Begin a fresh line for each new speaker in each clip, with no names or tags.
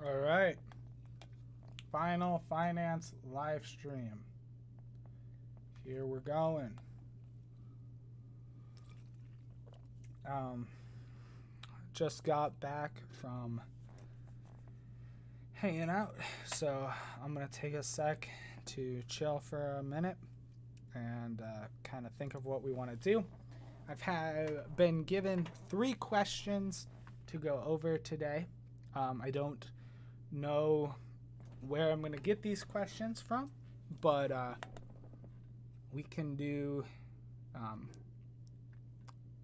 All right. Final finance live stream. Here we're going. Just got back from hanging out, so I'm gonna take a sec to chill for a minute and kind of think of what we want to do. I've been given 3 questions to go over today. I don't know where I'm going to get these questions from, but we can do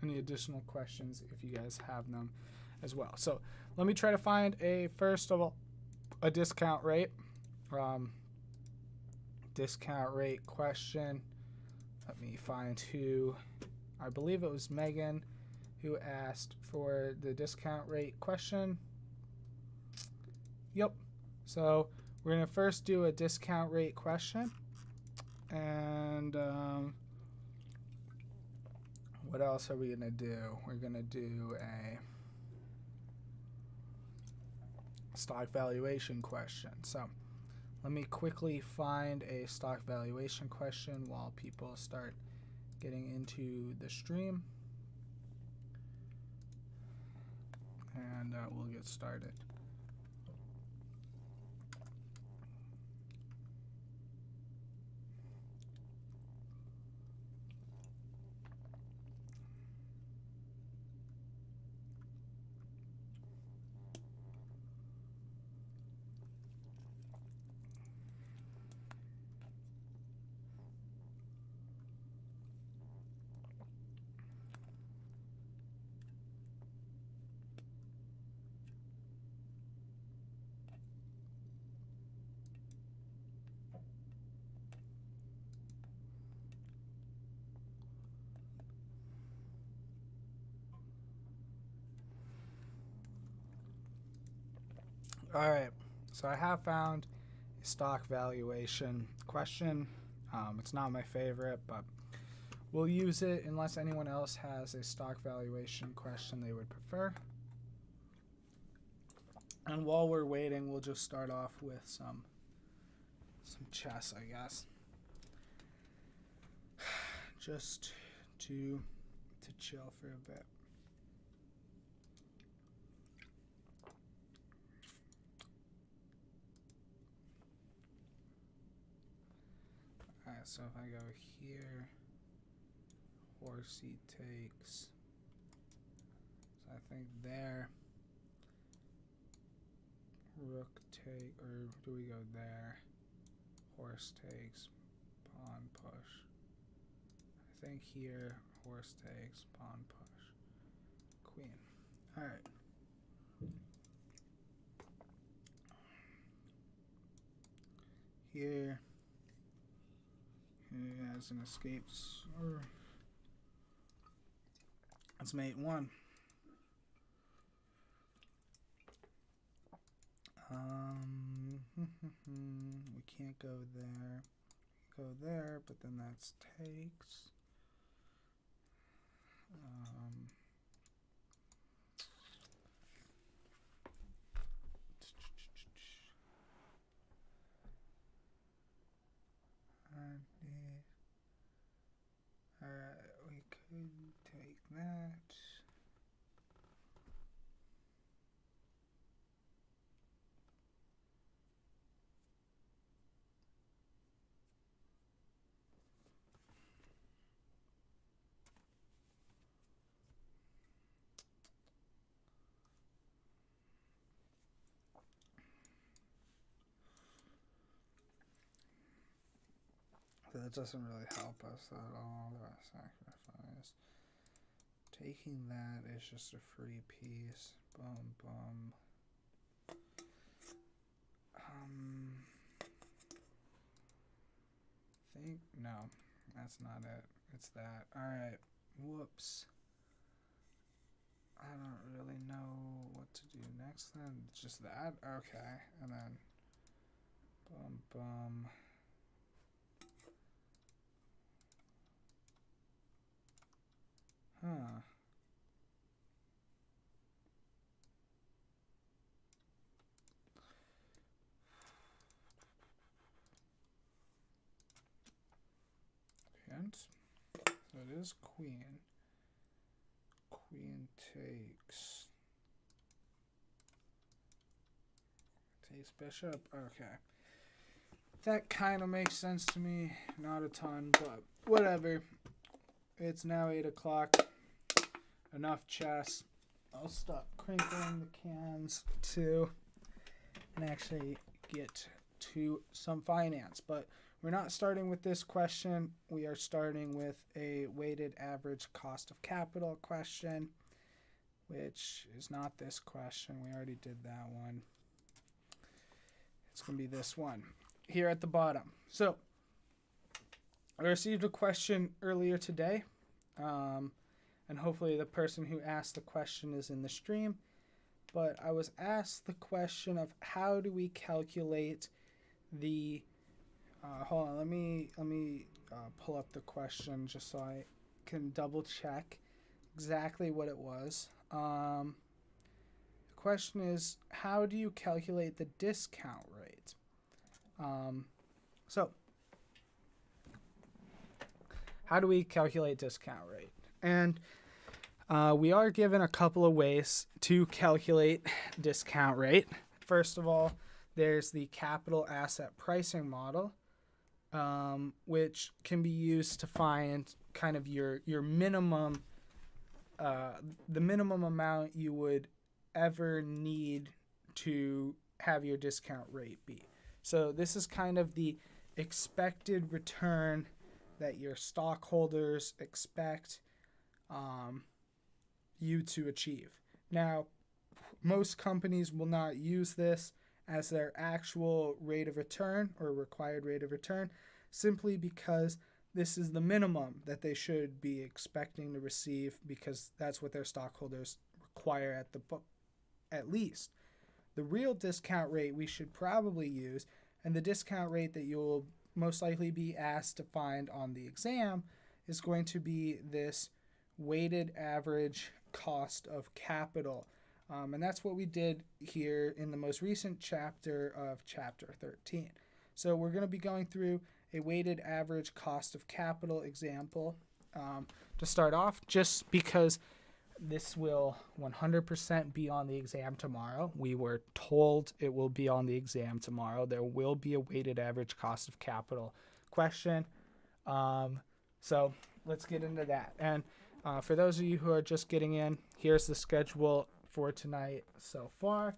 any additional questions if you guys have them as well. So let me try to find first of all, a discount rate. Discount rate question. Let me find who, I believe it was Megan who asked for the discount rate question. Yep. So we're going to first do a discount rate question. And what else are we going to do? We're going to do a stock valuation question. So let me quickly find a stock valuation question while people start getting into the stream. And we'll get started. All right, so I have found a stock valuation question. It's not my favorite, but we'll use it unless anyone else has a stock valuation question they would prefer. And while we're waiting, we'll just start off with some chess, I guess. Just to chill for a bit. Alright, so if I go here, horsey takes, so I think there, rook take, or do we go there, horse takes, pawn push. I think here, horse takes, pawn push, queen. Alright. Here has an escape. Let's mate 1. We can't go there. Go there, but then that's takes. We could take that. That doesn't really help us at all. That sacrifice. Taking that is just a free piece. Boom, boom. Think no, that's not it. It's that. All right. Whoops. I don't really know what to do next. Then it's just that. Okay, and then boom, boom. Huh. it is queen. Queen takes bishop. Okay. That kind of makes sense to me. Not a ton, but whatever. It's now 8 o'clock. Enough chess. I'll stop crinkling the cans too and actually get to some finance. But we're not starting with this question. We are starting with a weighted average cost of capital question, which is not this question. We already did that one. It's going to be this one here at the bottom. So I received a question earlier today, and hopefully the person who asked the question is in the stream. But I was asked the question of how do we calculate the hold on, let me pull up the question just so I can double check exactly what it was. The question is, how do you calculate the discount rate? So how do we calculate discount rate? And we are given a couple of ways to calculate discount rate. First of all, there's the capital asset pricing model, which can be used to find kind of your minimum, the minimum amount you would ever need to have your discount rate be. So this is kind of the expected return that your stockholders expect you to achieve. Now, most companies will not use this as their actual rate of return or required rate of return, simply because this is the minimum that they should be expecting to receive, because that's what their stockholders require at the book, at least. The real discount rate we should probably use, and the discount rate that you'll most likely be asked to find on the exam, is going to be this weighted average cost of capital. And that's what we did here in the most recent chapter of Chapter 13. So we're going to be going through a weighted average cost of capital example to start off, just because this will 100% be on the exam tomorrow. We were told it will be on the exam tomorrow. There will be a weighted average cost of capital question. So let's get into that. And for those of you who are just getting in, here's the schedule for tonight so far.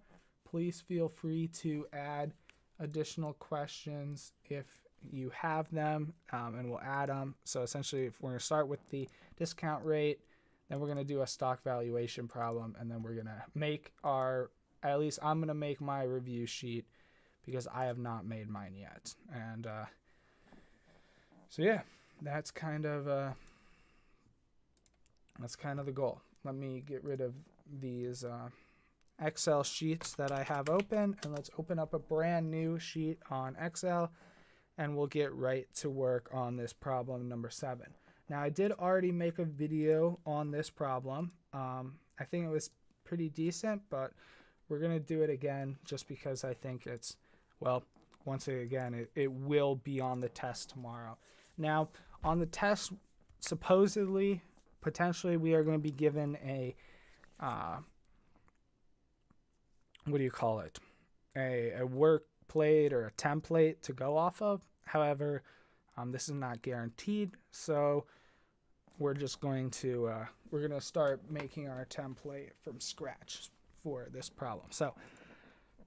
Please feel free to add additional questions if you have them, and we'll add them. So essentially, if we're going to start with the discount rate, then we're going to do a stock valuation problem, and then we're going to make at least I'm going to make my review sheet, because I have not made mine yet. And so yeah, that's kind of the goal. Let me get rid of these Excel sheets that I have open, and let's open up a brand new sheet on Excel, and we'll get right to work on this problem number 7. Now, I did already make a video on this problem. I think it was pretty decent, but we're going to do it again just because I think it's, well, once again, it will be on the test tomorrow. Now, on the test, supposedly, potentially, we are going to be given a, what do you call it? A work plate or a template to go off of. However, this is not guaranteed, so we're just going to start making our template from scratch for this problem. So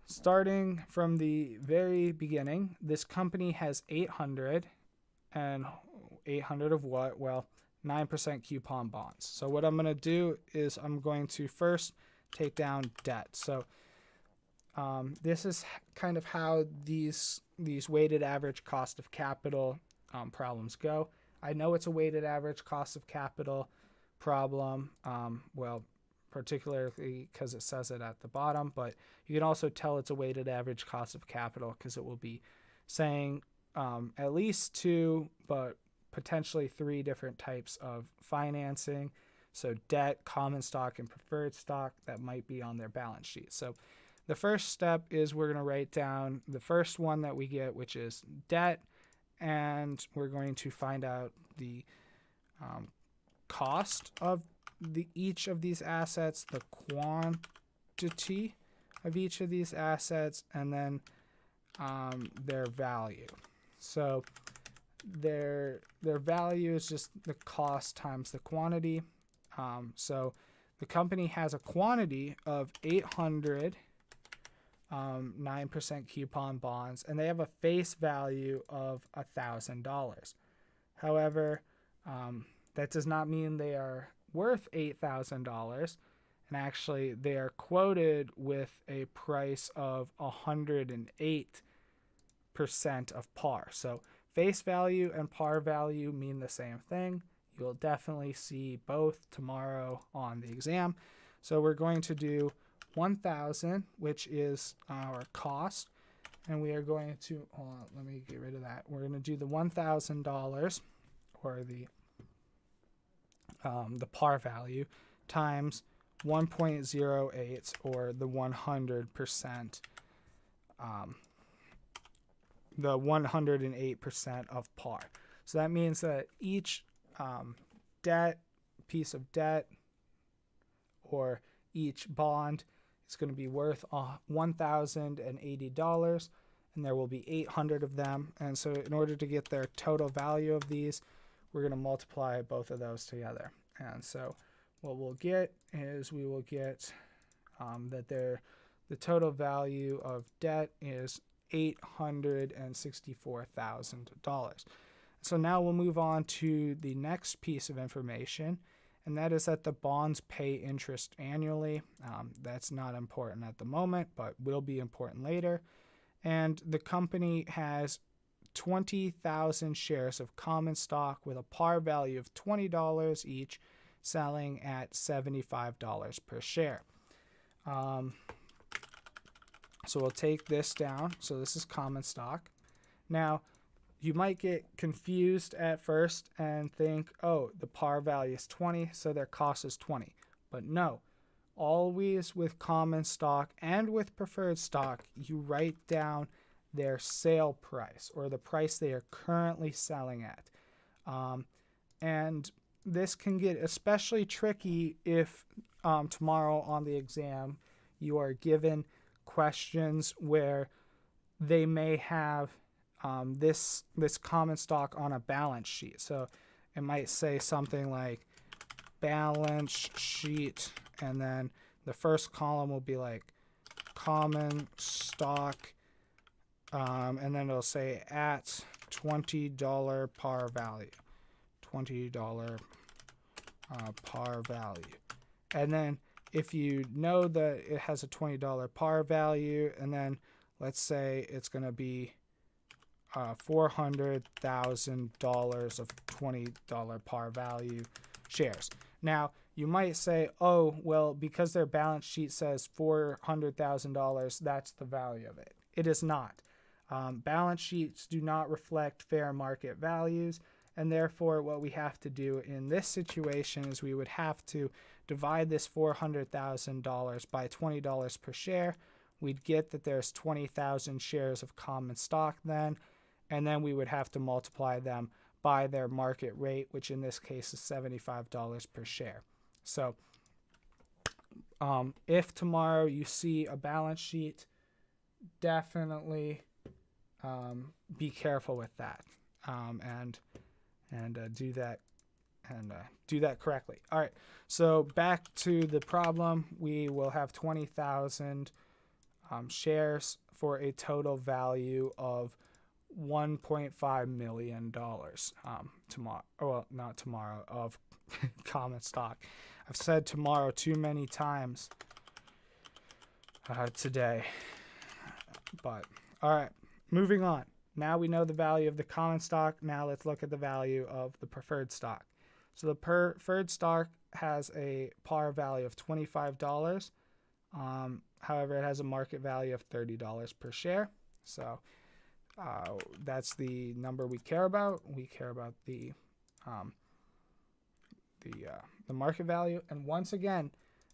starting from the very beginning, this company has 800, and 800 of what? Well, 9% coupon bonds. So what I'm going to do is I'm going to first take down debt. So this is kind of how these weighted average cost of capital problems go. I know it's a weighted average cost of capital problem, well, particularly because it says it at the bottom, but you can also tell it's a weighted average cost of capital because it will be saying at least 2, but potentially 3 different types of financing. So debt, common stock, and preferred stock that might be on their balance sheet. So the first step is we're going to write down the first one that we get, which is debt, and we're going to find out the cost of each of these assets, the quantity of each of these assets, and then their value. So their value is just the cost times the quantity. So the company has a quantity of 800 9% coupon bonds, and they have a face value of $1,000. However, that does not mean they are worth $8,000. And actually, they are quoted with a price of 108% of par. So face value and par value mean the same thing. You'll definitely see both tomorrow on the exam. So we're going to do 1,000, which is our cost, and we are going to, hold on, let me get rid of that. We're going to do the $1,000, or the par value, times 1.08, or the 100%, the 108% of par. So that means that each piece of debt, or each bond, is going to be worth $1,080, and there will be 800 of them. And so in order to get their total value of these, we're going to multiply both of those together. And so what we'll get is we will get that the total value of debt is $864,000. So now we'll move on to the next piece of information, and that is that the bonds pay interest annually. That's not important at the moment, but will be important later. And the company has 20,000 shares of common stock with a par value of $20 each, selling at $75 per share. So we'll take this down. So this is common stock. Now, you might get confused at first and think, oh, the par value is 20, so their cost is 20. But no, always with common stock and with preferred stock, you write down their sale price, or the price they are currently selling at. And this can get especially tricky if tomorrow on the exam you are given questions where they may have this common stock on a balance sheet. So it might say something like balance sheet, and then the first column will be like common stock, and then it'll say at $20 par value, $20 par value. And then if you know that it has a $20 par value, and then let's say it's going to be $400,000 of $20 par value shares. Now, you might say, oh, well, because their balance sheet says $400,000, that's the value of it. It is not. Balance sheets do not reflect fair market values, and therefore what we have to do in this situation is we would have to divide this $400,000 by $20 per share. We'd get that there's 20,000 shares of common stock then, and then we would have to multiply them by their market rate, which in this case is $75 per share. So if tomorrow you see a balance sheet, definitely be careful with that, and do that correctly. All right, so back to the problem. We will have 20,000 shares for a total value of $1.5 million tomorrow. Well, not tomorrow, of common stock. I've said tomorrow too many times today. But all right, moving on. Now we know the value of the common stock. Now let's look at the value of the preferred stock. So the preferred stock has a par value of $25. However, it has a market value of $30 per share. So that's the number we care about. We care about the market value. And once again,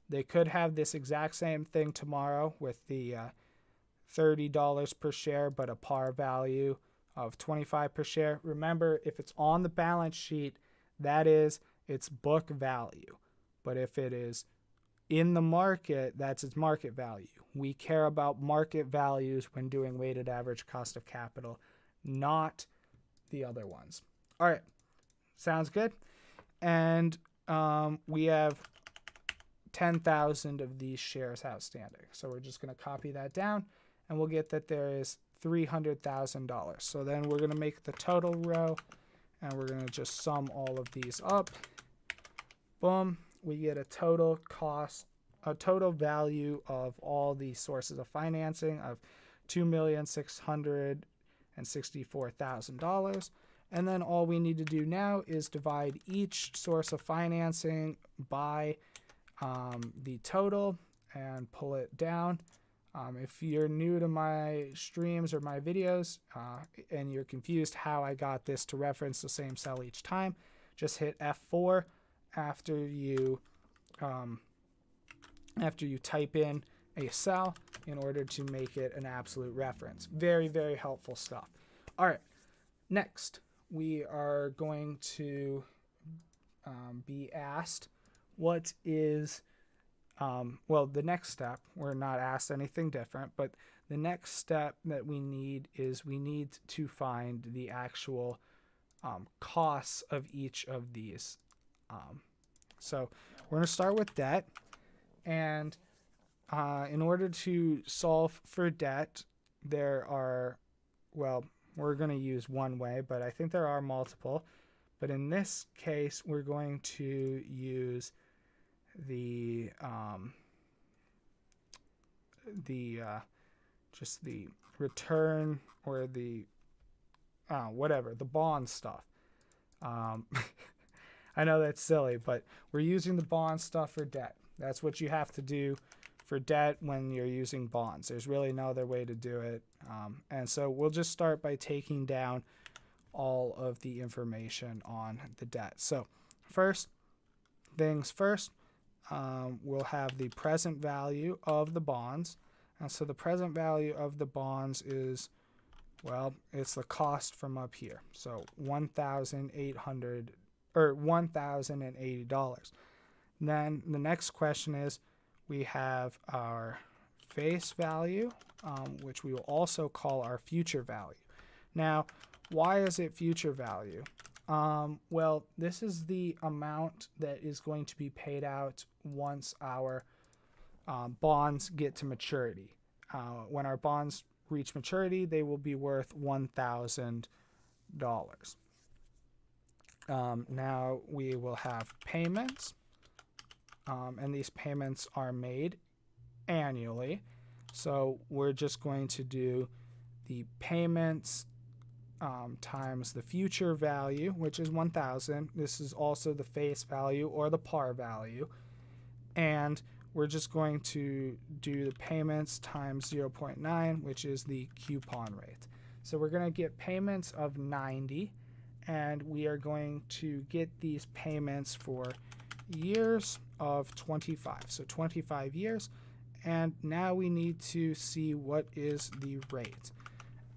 they could have this exact same thing tomorrow with the $30 per share, but a par value of $25 per share. Remember, if it's on the balance sheet, that is it's book value. But if it is in the market, that's its market value. We care about market values when doing weighted average cost of capital, not the other ones. All right, sounds good. And we have 10,000 of these shares outstanding. So we're just going to copy that down, and we'll get that there is $300,000. So then we're going to make the total row, and we're going to just sum all of these up. Boom. We get a total value of all the sources of financing of $2,664,000. And then all we need to do now is divide each source of financing by the total and pull it down. If you're new to my streams or my videos and you're confused how I got this to reference the same cell each time, just hit F4 after you type in a cell in order to make it an absolute reference. Very, very helpful stuff. All right, next we are going to be asked what is, the next step, we're not asked anything different, but the next step that we need is we need to find the actual costs of each of these. So we're going to start with debt, and in order to solve for debt, there are, we're going to use one way, but I think there are multiple. But in this case, we're going to use the return or the bond stuff. I know that's silly, but we're using the bond stuff for debt. That's what you have to do for debt when you're using bonds. There's really no other way to do it. And so we'll just start by taking down all of the information on the debt. So first things first, we'll have the present value of the bonds. And so the present value of the bonds is, it's the cost from up here. So $1,080. Then the next question is, we have our face value, which we will also call our future value. Now, why is it future value? This is the amount that is going to be paid out once our bonds get to maturity. When our bonds reach maturity, they will be worth $1,000. Now we will have payments, and these payments are made annually. So we're just going to do the payments times the future value, which is 1,000. This is also the face value or the par value. And we're just going to do the payments times 0.9, which is the coupon rate. So we're going to get payments of 90, and we are going to get these payments for years of 25. So 25 years. And now we need to see what is the rate.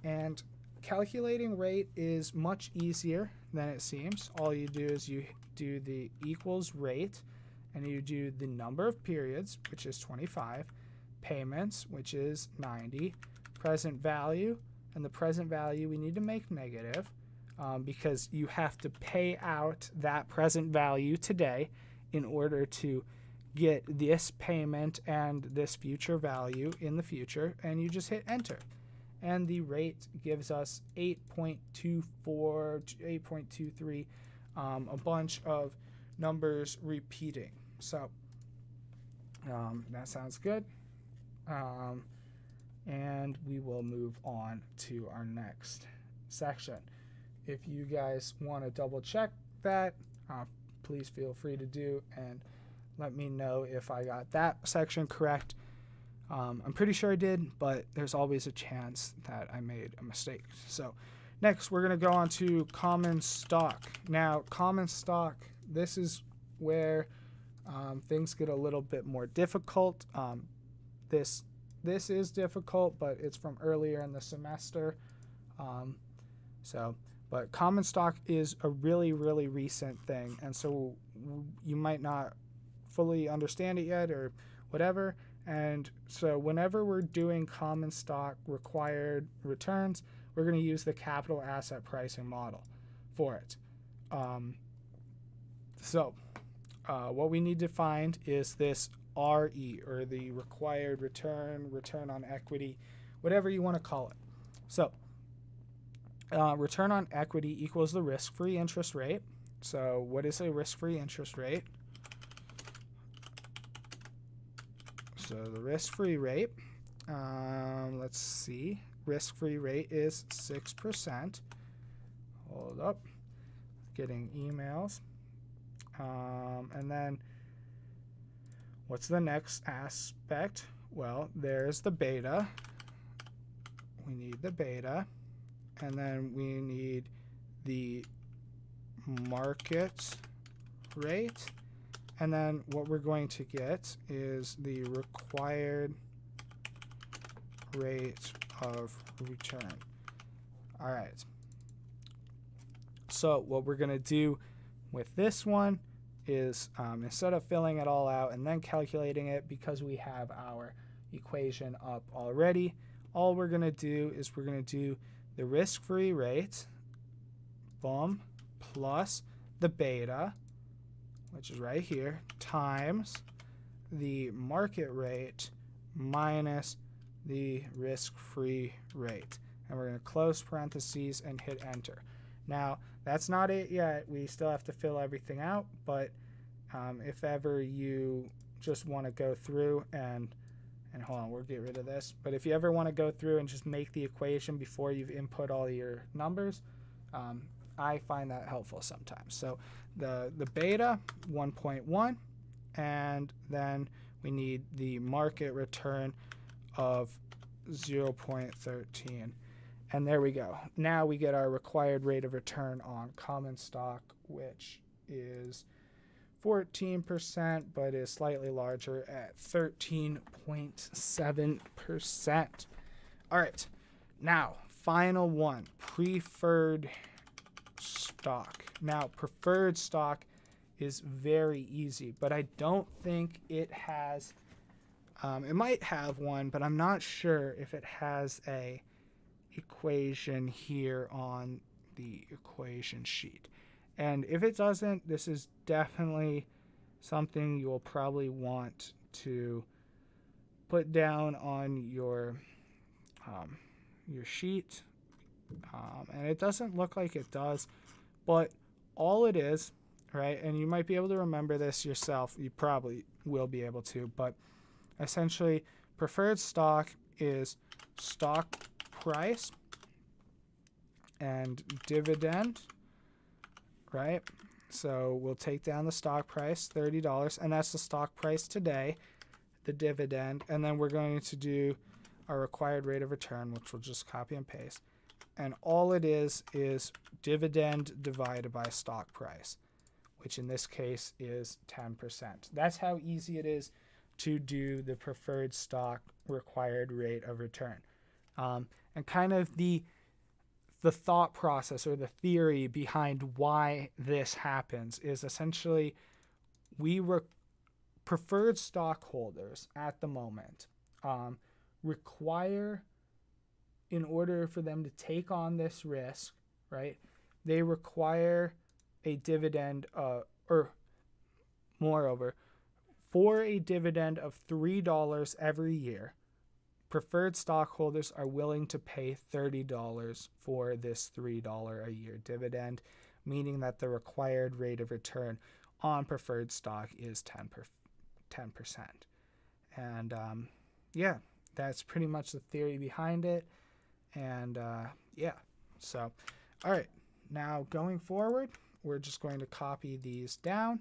And calculating rate is much easier than it seems. All you do is you do the equals rate, and you do the number of periods, which is 25, payments, which is 90, present value, and the present value we need to make negative because you have to pay out that present value today in order to get this payment and this future value in the future, and you just hit enter. And the rate gives us 8.24, 8.23, a bunch of numbers repeating. So that sounds good. And we will move on to our next section. If you guys want to double check that, please feel free to do, and let me know if I got that section correct. I'm pretty sure I did, but there's always a chance that I made a mistake. So next, we're going to go on to common stock. Now, common stock, this is where things get a little bit more difficult. This is difficult, but it's from earlier in the semester. But common stock is a really, really recent thing, and so you might not fully understand it yet or whatever. And so whenever we're doing common stock required returns, we're going to use the capital asset pricing model for it. What we need to find is this RE, or the required return on equity, whatever you want to call it. So return on equity equals the risk-free interest rate. So what is a risk-free interest rate? So the risk-free rate, let's see, risk-free rate is 6%. Hold up, getting emails. And then what's the next aspect? Well, there's the beta. We need the beta. And then we need the market rate. And then what we're going to get is the required rate of return. All right. So what we're going to do with this one is instead of filling it all out and then calculating it, because we have our equation up already, all we're going to do is we're going to do the risk-free rate, boom, plus the beta, which is right here, times the market rate minus the risk-free rate. And we're going to close parentheses and hit enter. Now, that's not it yet. We still have to fill everything out, but if ever you just want to go through and hold on, we'll get rid of this. But if you ever want to go through and just make the equation before you've input all your numbers, I find that helpful sometimes. So the beta, 1.1, and then we need the market return of 0.13. And there we go. Now we get our required rate of return on common stock, which is 14%, but is slightly larger at 13.7%. All right. Now, final one, preferred stock. Now, preferred stock is very easy, but I don't think it has, it might have one, but I'm not sure if it has a equation here on the equation sheet. And if it doesn't, this is definitely something you'll probably want to put down on your sheet. And it doesn't look like it does, but all it is, right, and you might be able to remember this yourself, you probably will be able to, but essentially preferred stock is stock price and dividend, right? So we'll take down the stock price, $30, and that's the stock price today, the dividend, and then we're going to do our required rate of return, which we'll just copy and paste. And all it is dividend divided by stock price, which in this case is 10%. That's how easy it is to do the preferred stock required rate of return. And kind of the thought process or the theory behind why this happens is essentially preferred stockholders at the moment require, in order for them to take on this risk, right, they require a dividend, or moreover, for a dividend of $3 every year, preferred stockholders are willing to pay $30 for this $3 a year dividend, meaning that the required rate of return on preferred stock is 10%. And yeah, that's pretty much the theory behind it. And yeah, so all right, now going forward, we're just going to copy these down.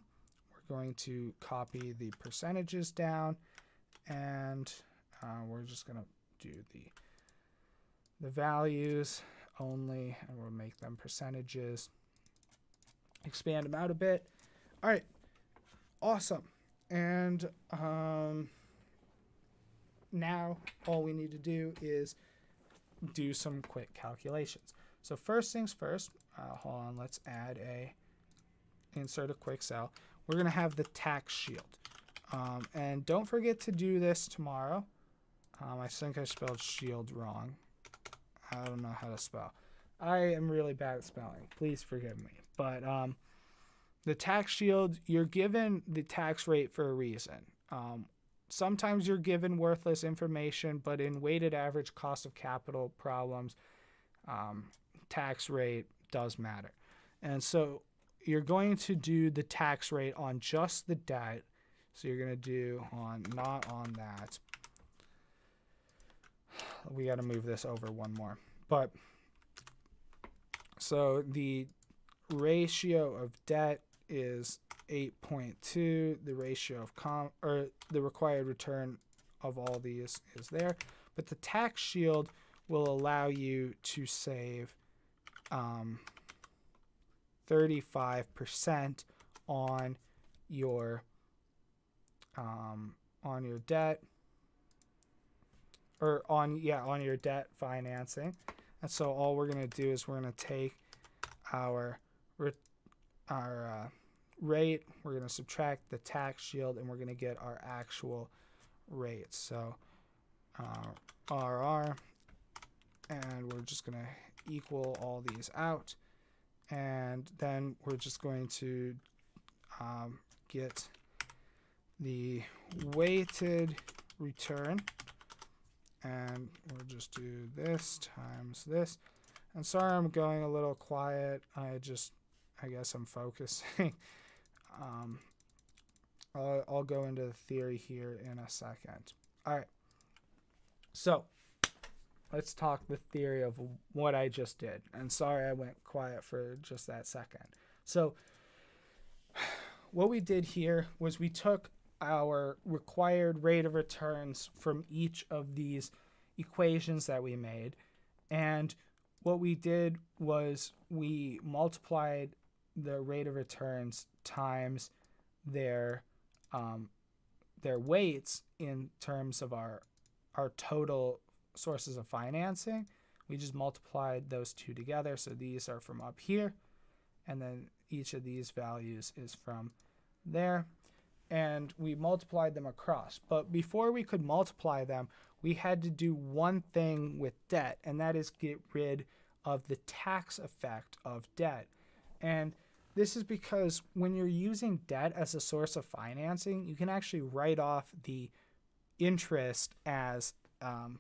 We're going to copy the percentages down, and we're just going to do the values only, and we'll make them percentages, expand them out a bit. All right, awesome. And now all we need to do is do some quick calculations. So first things first, hold on, let's insert a quick cell. We're going to have the tax shield. And don't forget to do this tomorrow. I think I spelled shield wrong. I don't know how to spell. I am really bad at spelling. Please forgive me. But the tax shield, you're given the tax rate for a reason. Sometimes you're given worthless information, but in weighted average cost of capital problems, tax rate does matter. And so you're going to do the tax rate on just the debt. So you're going to do not on that. We got to move this over one more. But so the ratio of debt is 8.2. The ratio of the required return of all these is there. But the tax shield will allow you to save 35% on your debt, or on your debt financing. And so all we're going to do is we're going to take our rate, we're going to subtract the tax shield, and we're going to get our actual rate. So RR, and we're just going to equal all these out, and then we're just going to get the weighted return, and we'll just do this times this. And sorry I'm going a little quiet. I guess I'm focusing. I'll go into the theory here in a second. All right. So let's talk the theory of what I just did. And sorry I went quiet for just that second. So what we did here was we took our required rate of returns from each of these equations that we made, and what we did was we multiplied the rate of returns times their weights in terms of our total sources of financing. We just multiplied those two together, so these are from up here, and then each of these values is from there, and we multiplied them across. But before we could multiply them, we had to do one thing with debt, and that is get rid of the tax effect of debt. And this is because when you're using debt as a source of financing, you can actually write off the interest as an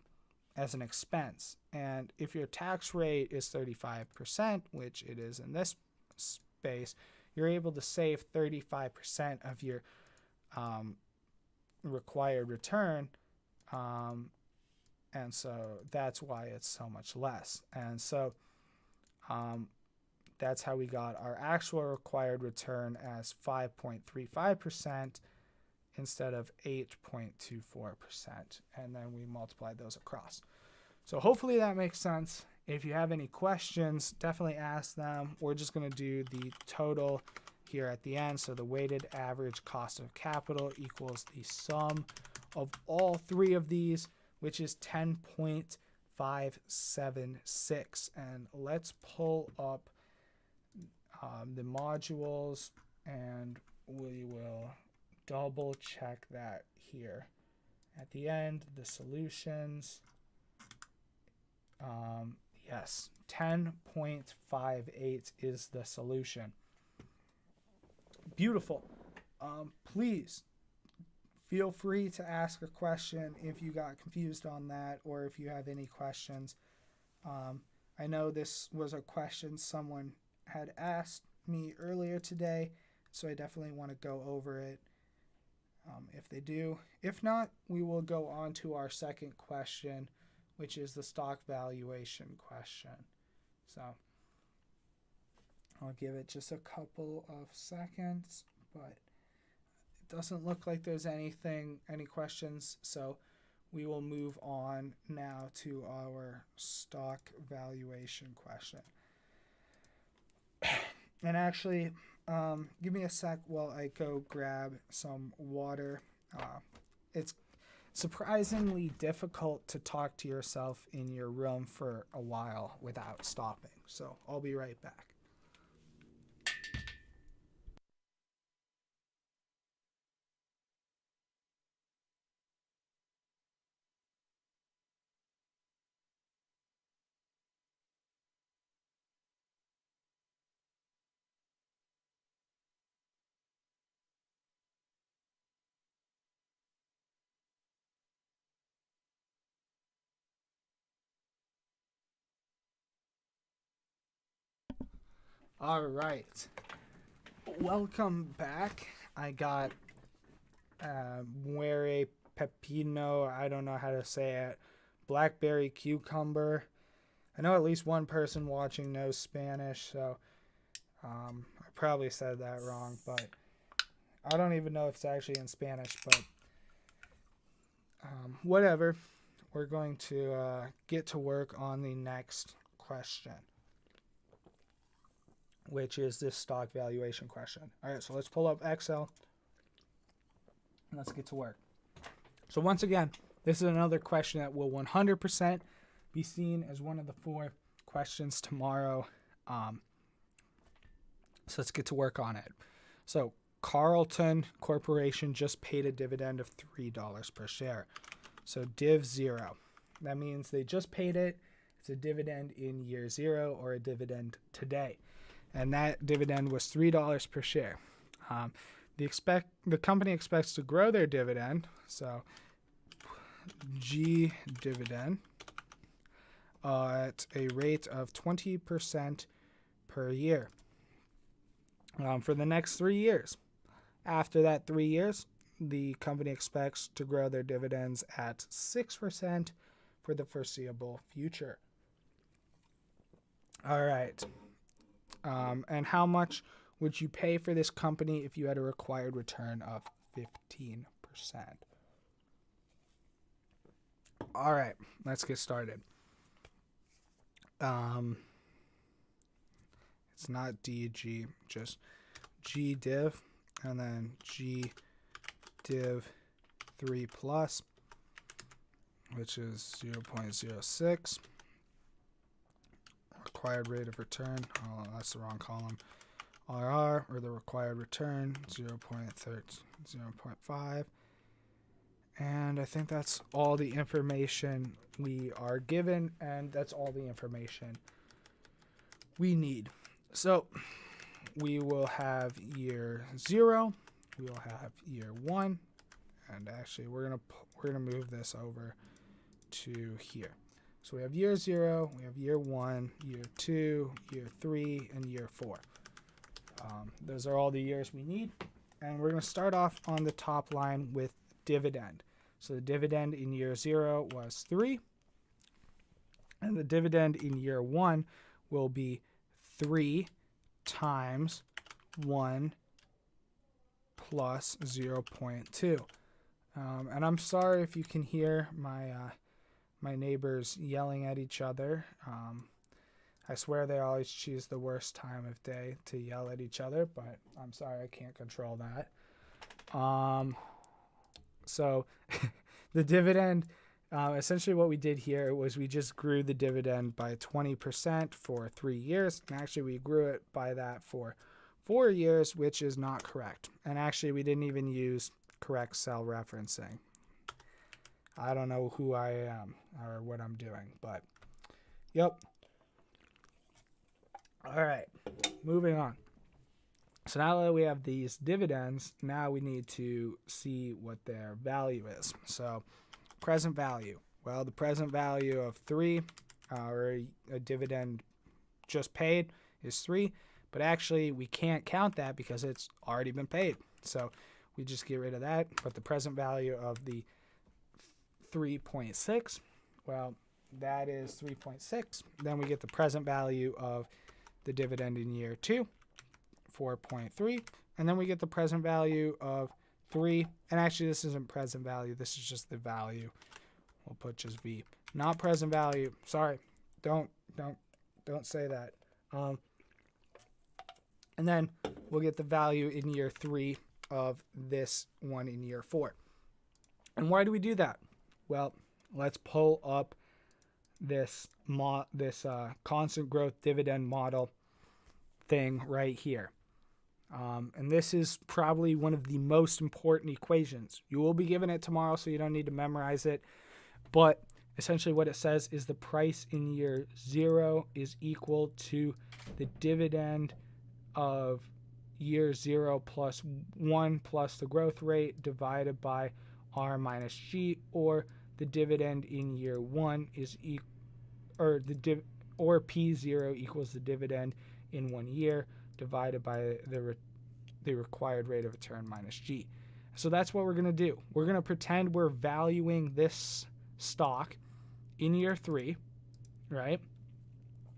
expense. And if your tax rate is 35%, which it is in this space, you're able to save 35% of your required return, and so that's why it's so much less. And so that's how we got our actual required return as 5.35% instead of 8.24%, and then we multiplied those across. So hopefully that makes sense. If you have any questions, definitely ask them. We're just going to do the total here at the end. So the weighted average cost of capital equals the sum of all three of these, which is 10.576. And let's pull up the modules, and we will double check that here. At the end, the solutions, yes, 10.58 is the solution. Beautiful. Please feel free to ask a question if you got confused on that, or if you have any questions. I know this was a question someone had asked me earlier today, so I definitely want to go over it if they do. If not, we will go on to our second question, which is the stock valuation question. So I'll give it just a couple of seconds, but it doesn't look like there's any questions, so we will move on now to our stock valuation question. And actually, give me a sec while I go grab some water. surprisingly difficult to talk to yourself in your room for a while without stopping. So I'll be right back. All right. Welcome back. I got Muere Pepino. I don't know how to say it. Blackberry cucumber. I know at least one person watching knows Spanish, so I probably said that wrong, but I don't even know if it's actually in Spanish, but whatever. We're going to get to work on the next question, which is this stock valuation question. All right, so let's pull up Excel and let's get to work. So once again, this is another question that will 100% be seen as one of the 4 questions tomorrow. So let's get to work on it. So Carlton Corporation just paid a dividend of $3 per share. So div 0. That means they just paid it. It's a dividend in year 0 or a dividend today. And that dividend was $3 per share. The company expects to grow their dividend. So G dividend at a rate of 20% per year for the next 3 years. After that 3 years, the company expects to grow their dividends at 6% for the foreseeable future. All right. And how much would you pay for this company if you had a required return of 15%? All right, let's get started. It's not DG, just G div, and then G div 3 plus, which is 0.06. Required rate of return, oh, that's the wrong column. RR, or the required return, 0.5. And I think that's all the information we are given, and that's all the information we need. So we will have year 0, we will have year 1, and actually we're gonna move this over to here. So we have year 0, we have year 1, year 2, year 3, and year 4. Those are all the years we need. And we're going to start off on the top line with dividend. So the dividend in year 0 was 3. And the dividend in year 1 will be 3 times 1 plus 0.2. And I'm sorry if you can hear my neighbors yelling at each other. I swear they always choose the worst time of day to yell at each other, but I'm sorry, I can't control that. So the dividend, essentially what we did here was we just grew the dividend by 20% for 3 years. And actually we grew it by that for 4 years, which is not correct. And actually we didn't even use correct cell referencing. I don't know who I am or what I'm doing, but yep. All right, moving on. So now that we have these dividends, now we need to see what their value is. So present value. Well, the present value of 3, or a dividend just paid, is 3. But actually, we can't count that because it's already been paid. So we just get rid of that. But the present value of the 3.6, well, that is 3.6. Then we get the present value of the dividend in year 2, 4.3, and then we get the present value of 3, and actually this isn't present value, this is just the value. We'll put just V, not present value. Sorry, don't say that. And then we'll get the value in year 3 of this one in year 4. And why do we do that? Well, let's pull up this constant growth dividend model thing right here. And this is probably one of the most important equations. You will be given it tomorrow, so you don't need to memorize it. But essentially what it says is the price in year 0 is equal to the dividend of year 0 plus 1 plus the growth rate divided by R minus G, or the dividend in year 1 is or P0 equals the dividend in 1 year divided by the required rate of return minus G. So that's what we're going to do. We're going to pretend we're valuing this stock in year 3, right?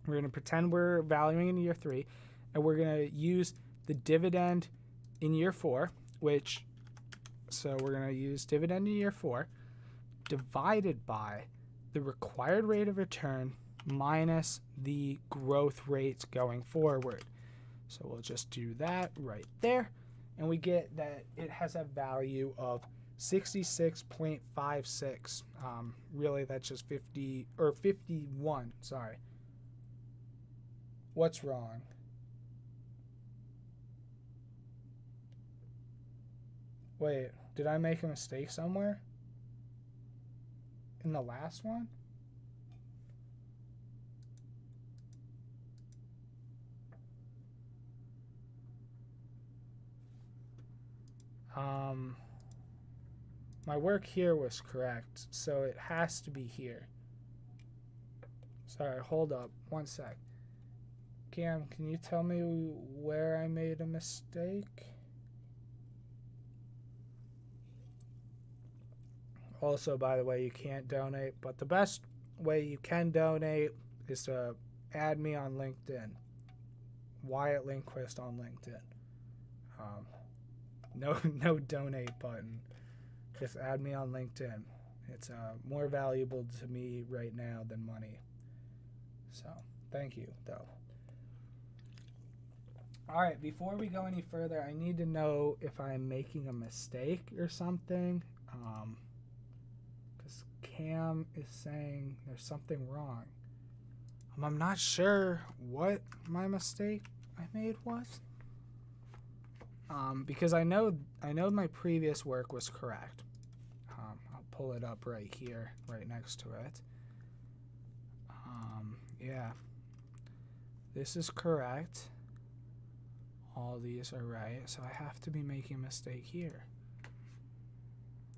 We're going to pretend we're valuing in year 3, and we're going to use the dividend in year 4, so we're going to use dividend in year 4 divided by the required rate of return minus the growth rate going forward. So we'll just do that right there, and we get that it has a value of 66.56. Really, that's just 51. Sorry. What's wrong? Wait, did I make a mistake somewhere? In the last one? My work here was correct, so it has to be here. Sorry, hold up. One sec. Cam, can you tell me where I made a mistake? Also, by the way, you can't donate, but the best way you can donate is to add me on LinkedIn. Wyatt Lindquist on LinkedIn. No donate button. Just add me on LinkedIn. It's more valuable to me right now than money. So, thank you, though. All right, before we go any further, I need to know if I'm making a mistake or something. Because Cam is saying there's something wrong. I'm not sure what my mistake I made was. Because I know my previous work was correct. I'll pull it up right here, right next to it. Yeah, this is correct. All these are right, so I have to be making a mistake here.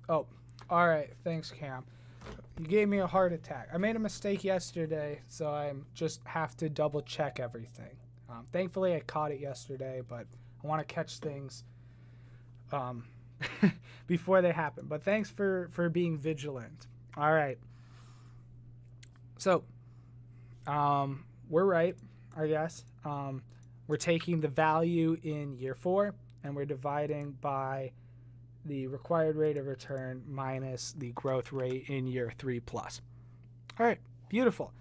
Oh, all right. Thanks, Cam. You gave me a heart attack. I made a mistake yesterday, so I just have to double check everything. Thankfully, I caught it yesterday, but I want to catch things before they happen. But thanks for being vigilant. All right. So, we're right, I guess. We're taking the value in year 4, and we're dividing by the required rate of return minus the growth rate in year 3 plus. All right, beautiful.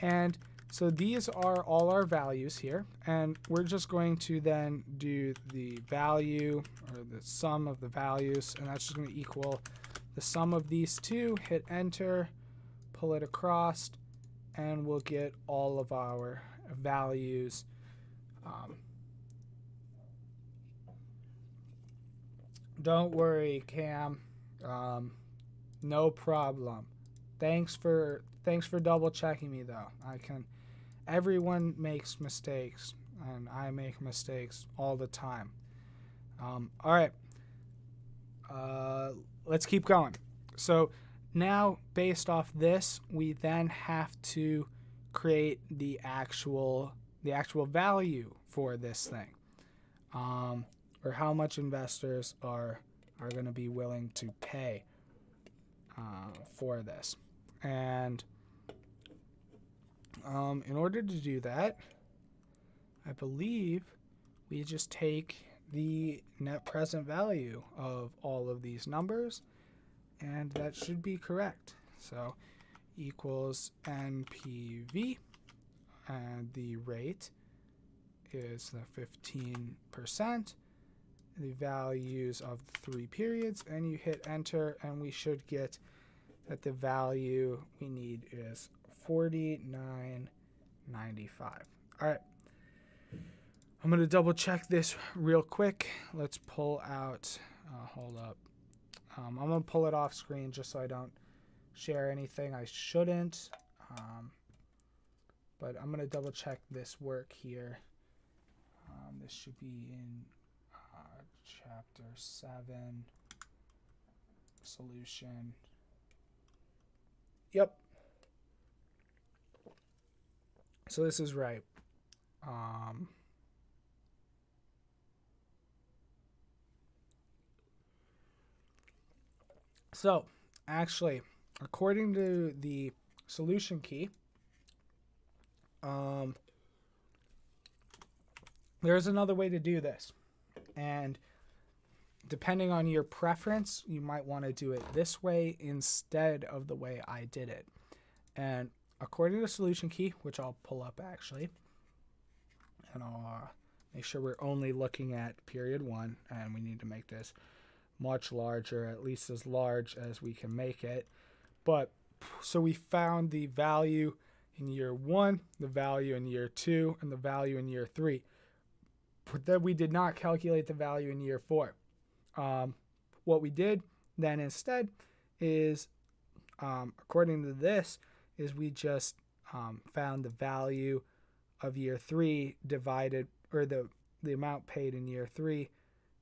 And so these are all our values here, and we're just going to then do the value or the sum of the values, and that's just going to equal the sum of these two. Hit enter, pull it across, and we'll get all of our values. Don't worry, Cam. No problem. Thanks for double checking me though. Everyone makes mistakes, and I make mistakes all the time. All right. Let's keep going. So now, based off this, we then have to create the actual value for this thing, or how much investors are going to be willing to pay for this. And in order to do that, I believe we just take the net present value of all of these numbers, and that should be correct. So equals NPV, and the rate is the 15%, the values of the 3 periods, and you hit enter, and we should get that the value we need is $49.95. All right. I'm going to double check this real quick. Let's pull out, hold up. I'm going to pull it off screen just so I don't share anything I shouldn't. But I'm going to double check this work here. This should be in chapter 7, solution. Yep. So this is right. So actually, according to the solution key, there's another way to do this. And depending on your preference, you might want to do it this way instead of the way I did it. And according to the solution key, which I'll pull up actually, and I'll make sure we're only looking at period 1, and we need to make this much larger, at least as large as we can make it. But so we found the value in year 1, the value in year 2, and the value in year 3. But then we did not calculate the value in year 4. What we did then instead is, according to this, is we just found the value of year 3 divided, or the amount paid in year 3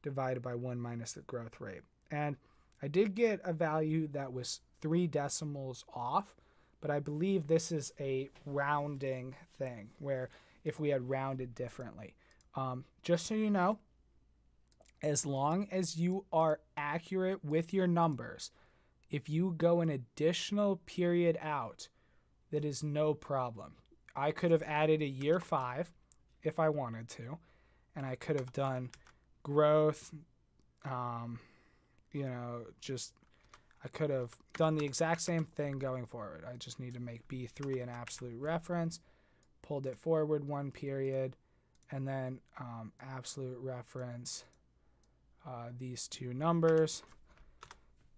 divided by 1 minus the growth rate. And I did get a value that was 3 decimals off, but I believe this is a rounding thing where if we had rounded differently. Just so you know, as long as you are accurate with your numbers, if you go an additional period out, that is no problem. I could have added a year 5 if I wanted to, and I could have done growth, I could have done the exact same thing going forward. I just need to make B3 an absolute reference, pulled it forward 1 period, and then absolute reference these 2 numbers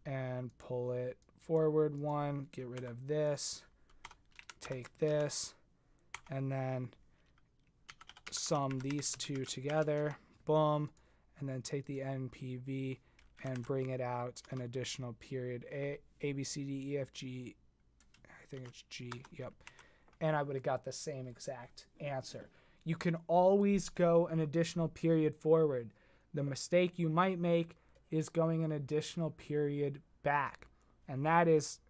and pull it forward 1, get rid of this, take this, and then sum these 2 together, boom, and then take the NPV and bring it out an additional period, A, B, C, D, E, F, G, I think it's G, yep. And I would have got the same exact answer. You can always go an additional period forward. The mistake you might make is going an additional period back, and that is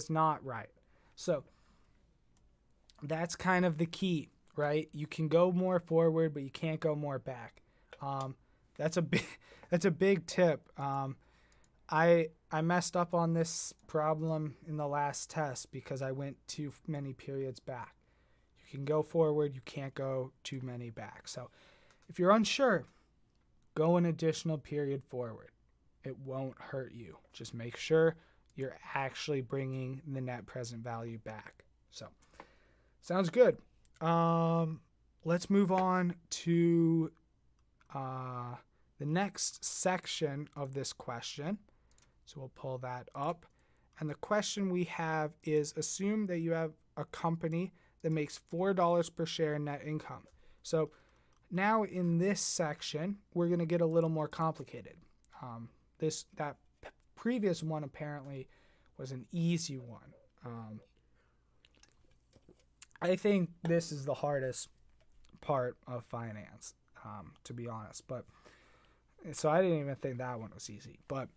not right. So that's kind of the key, right? You can go more forward, but you can't go more back. That's a big tip. I messed up on this problem in the last test because I went too many periods back. You can go forward, you can't go too many back. So if you're unsure, go an additional period forward. It won't hurt you. Just make sure you're actually bringing the net present value back. So sounds good. Let's move on to the next section of this question. So we'll pull that up. And the question we have is, assume that you have a company that makes $4 per share in net income. So now in this section, we're going to get a little more complicated. That previous one apparently was an easy one. I think this is the hardest part of finance, to be honest. But so I didn't even think that one was easy. But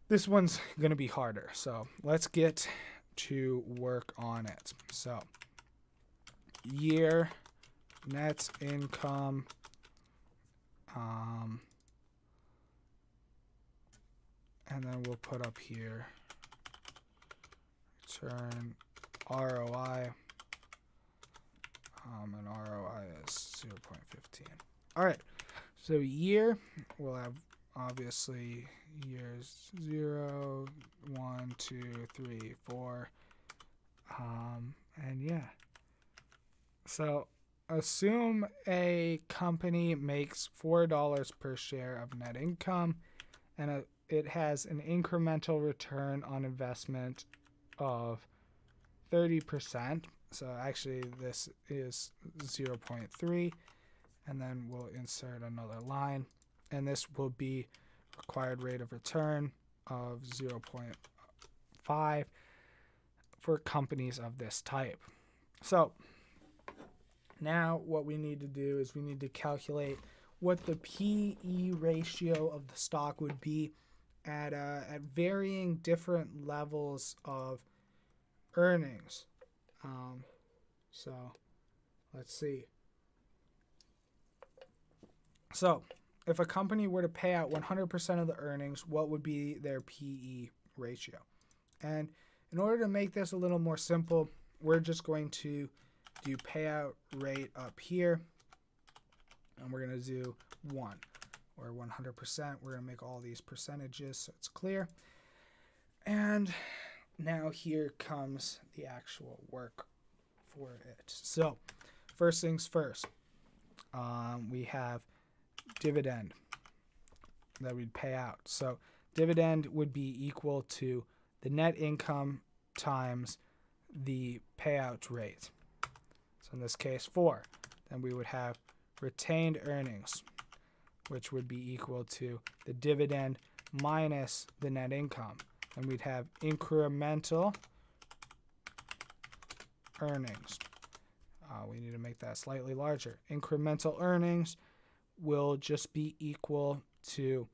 this one's going to be harder. So let's get to work on it. So year net income, and then we'll put up here return ROI, and ROI is 0.15. All right, so year, we'll have obviously years 0, 1, 2, 3, 4, and yeah. So assume a company makes $4 per share of net income, and it has an incremental return on investment of 30%. So actually this is 0.3, and then we'll insert another line, and this will be required rate of return of 0.5 for companies of this type. So now what we need to do is we need to calculate what the PE ratio of the stock would be at varying different levels of earnings. So let's see. So if a company were to pay out 100% of the earnings, what would be their PE ratio? And in order to make this a little more simple, we're just going to do payout rate up here, and we're going to do 1 or 100%. We're going to make all these percentages so it's clear. And now here comes the actual work for it. So first things first, we have dividend that we'd pay out. So dividend would be equal to the net income times the payout rate. So in this case 4. Then we would have retained earnings, which would be equal to the dividend minus the net income. And we'd have incremental earnings. We need to make that slightly larger. Incremental earnings will just be equal to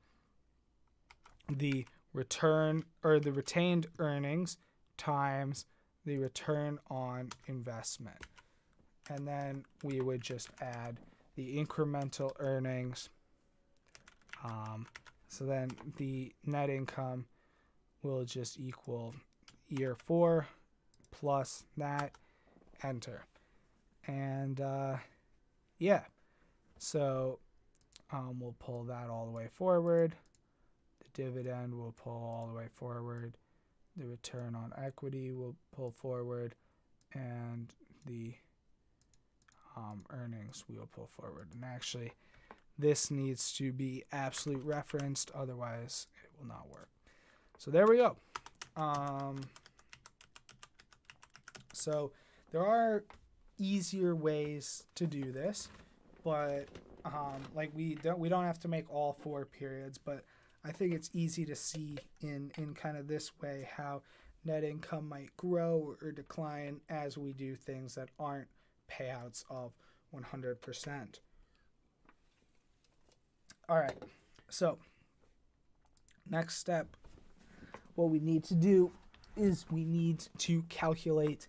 the return or the retained earnings times the return on investment. And then we would just add the incremental earnings. So then the net income will just equal year 4 plus that, enter. And yeah, so we'll pull that all the way forward. The dividend will pull all the way forward. The return on equity will pull forward, and the earnings will pull forward. And actually, this needs to be absolute referenced, otherwise it will not work. So there we go. So there are easier ways to do this, but like we don't have to make all 4 periods, but I think it's easy to see in kind of this way how net income might grow or decline as we do things that aren't payouts of 100%. All right, so next step, what we need to do is we need to calculate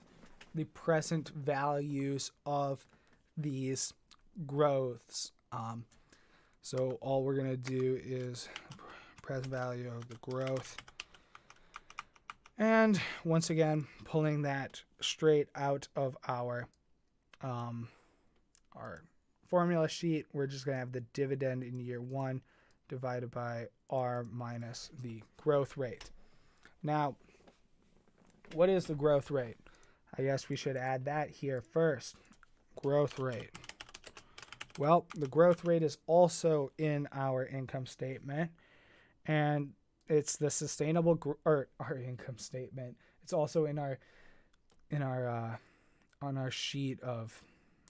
the present values of these growths. So all we're going to do is present value of the growth. And once again, pulling that straight out of our formula sheet, we're just going to have the dividend in year 1 divided by R minus the growth rate. Now, what is the growth rate? I guess we should add that here first. Growth rate. Well, the growth rate is also in our income statement, and it's the sustainable our income statement. It's also in our on our sheet of,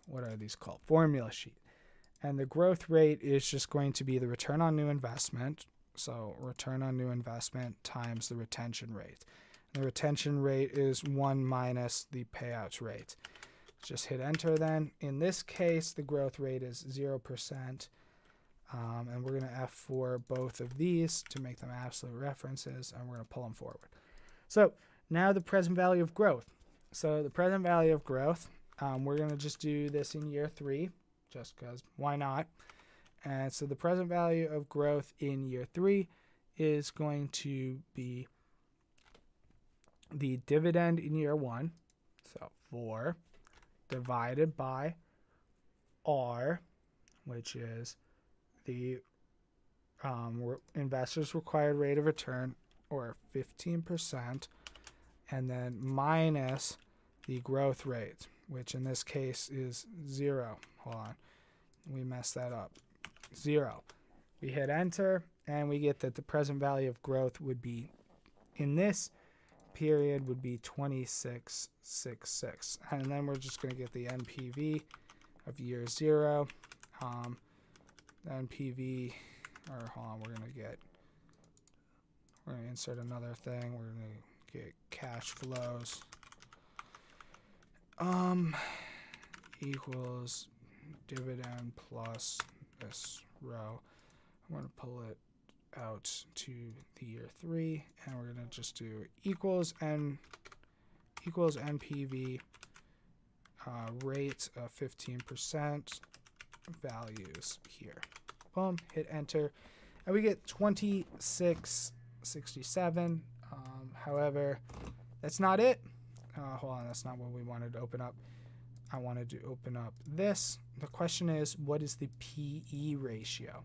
what are these called? Formula sheet. And the growth rate is just going to be the return on new investment. So return on new investment times the retention rate. The retention rate is 1 minus the payout rate. Just hit enter then. In this case, the growth rate is 0%. And we're going to F for both of these to make them absolute references, and we're going to pull them forward. So now the present value of growth. So the present value of growth, we're going to just do this in year 3, just because, why not? And so the present value of growth in year 3 is going to be the dividend in year 1, so 4, divided by R, which is the investors' required rate of return, or 15%, and then minus the growth rate, which in this case is 0. Hold on, we messed that up. 0. We hit enter, and we get that the present value of growth would be, in this period would be 2666. And then we're just going to get the NPV of year 0. The NPV, or hold on, we're going to insert another thing. We're going to get cash flows equals dividend plus this row. I'm going to pull it out to the year 3, and we're going to just do equals NPV rate of 15%, values here. Boom, hit enter, and we get 2667. However, that's not it. Hold on, that's not what we wanted to open up. I wanted to open up this. The question is, what is the PE ratio?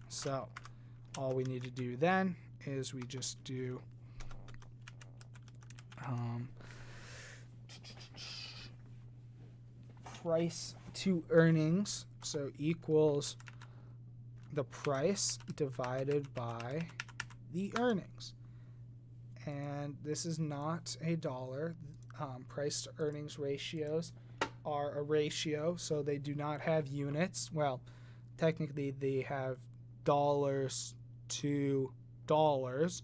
So all we need to do then is we just do price to earnings, so equals the price divided by the earnings. And this is not a dollar. Price to earnings ratios are a ratio, so they do not have units. Well, technically they have dollars to dollars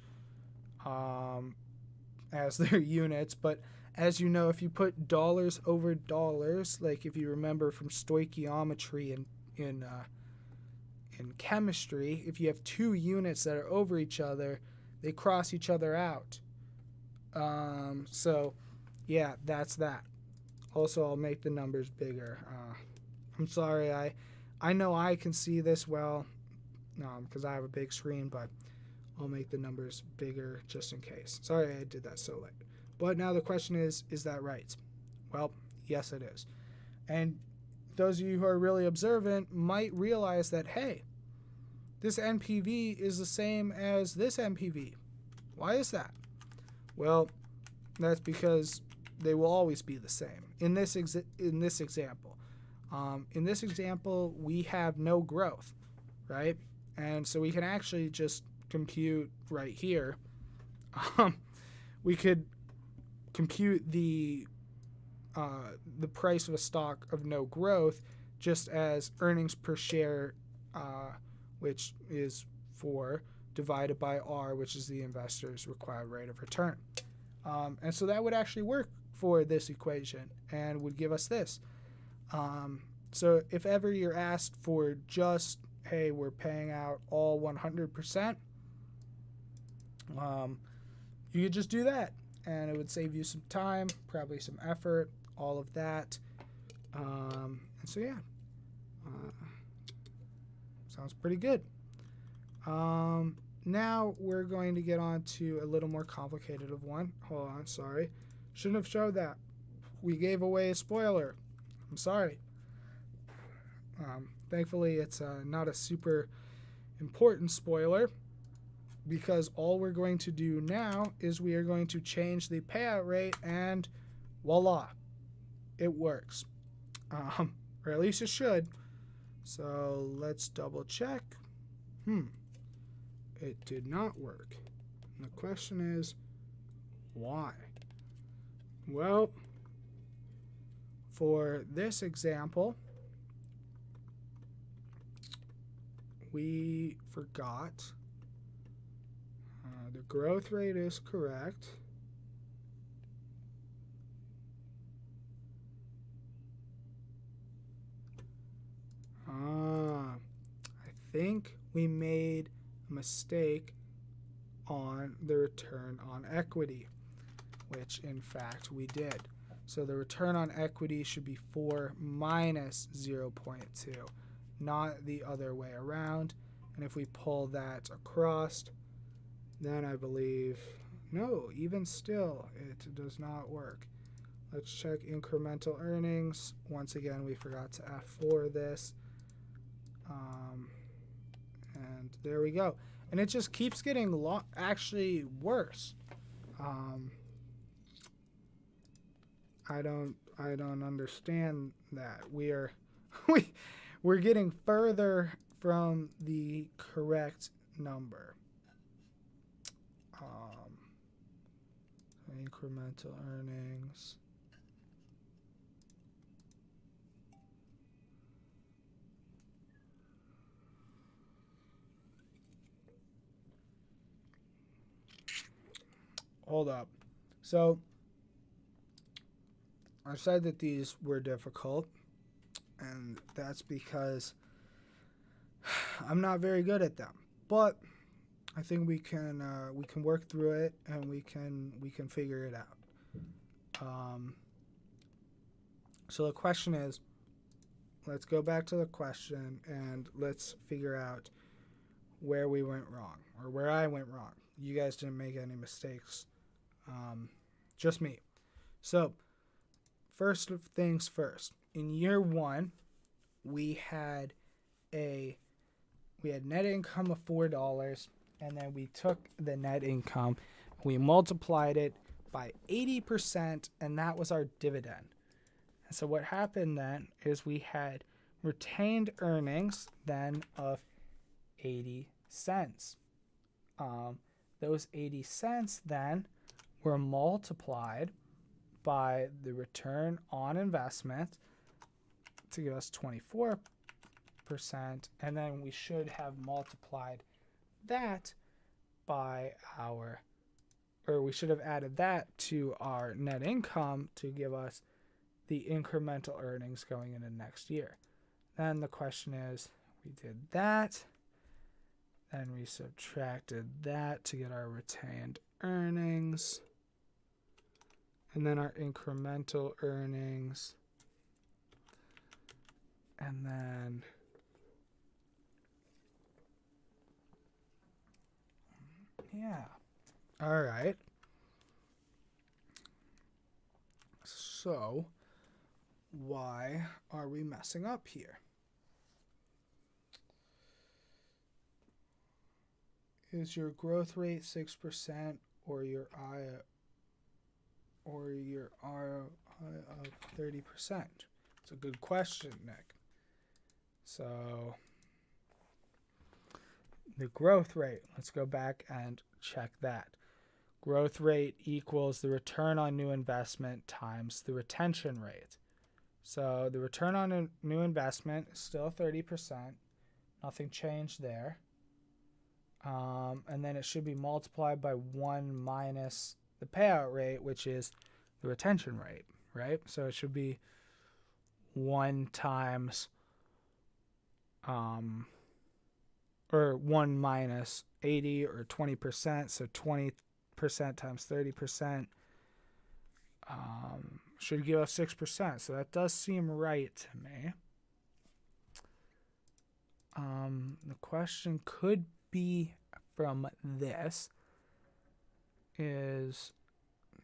as their units, but as you know, if you put dollars over dollars, like if you remember from stoichiometry in chemistry, if you have two units that are over each other, they cross each other out. So yeah, that's that. Also, I'll make the numbers bigger. I'm sorry, I know I can see this well because I have a big screen, but I'll make the numbers bigger just in case. Sorry I did that so late. But now the question is that right? Well, yes it is. And those of you who are really observant might realize that, hey, this NPV is the same as this NPV. Why is that? Well, that's because they will always be the same. In this example, we have no growth, right? And so we can actually just compute right here. We could compute the price of a stock of no growth just as earnings per share, which is 4, divided by R, which is the investor's required rate of return. And so that would actually work for this equation and would give us this. So if ever you're asked for just, hey, we're paying out all 100%, you could just do that. And it would save you some time, probably some effort, all of that. And so, yeah. Sounds pretty good. Now we're going to get on to a little more complicated of one. Hold on, sorry. Shouldn't have showed that. We gave away a spoiler. I'm sorry. Thankfully, it's not a super important spoiler, because all we're going to do now is we are going to change the payout rate, and voila, it works. Or at least it should. So let's double check. It did not work. And the question is, why? Well, for this example, we forgot. The growth rate is correct. I think we made a mistake on the return on equity, which in fact we did. So the return on equity should be 4 minus 0.2, not the other way around. And if we pull that across, then I believe, no, even still, it does not work. Let's check incremental earnings. Once again, we forgot to F4 this. And there we go. And it just keeps getting actually worse. I don't understand that. We're getting further from the correct number. incremental earnings. Hold up. So I said that these were difficult, and that's because I'm not very good at them. But I think we can work through it, and we can figure it out. So the question is, let's go back to the question and let's figure out where we went wrong, or where I went wrong. You guys didn't make any mistakes, just me. So first things first. In year one, we had net income of $4, and then we took the net income, we multiplied it by 80%, and that was our dividend. And so what happened then is we had retained earnings then of 80 cents. Those 80 cents then were multiplied by the return on investment to give us 24%, and then we should have multiplied that by we should have added that to our net income to give us the incremental earnings going into next year. Then the question is, we did that, then we subtracted that to get our retained earnings, and then our incremental earnings, and then all right. So why are we messing up here? Is your growth rate 6% or your ROI of 30%? It's a good question, Nick. So the growth rate, let's go back and check that. Growth rate equals the return on new investment times the retention rate. So the return on a new investment is still 30%. Nothing changed there. And then it should be multiplied by 1 minus the payout rate, which is the retention rate, right? So it should be 1 times, or 1 minus 80 or 20%. So 20% times 30% should give us 6%. So that does seem right to me. The question could be from this is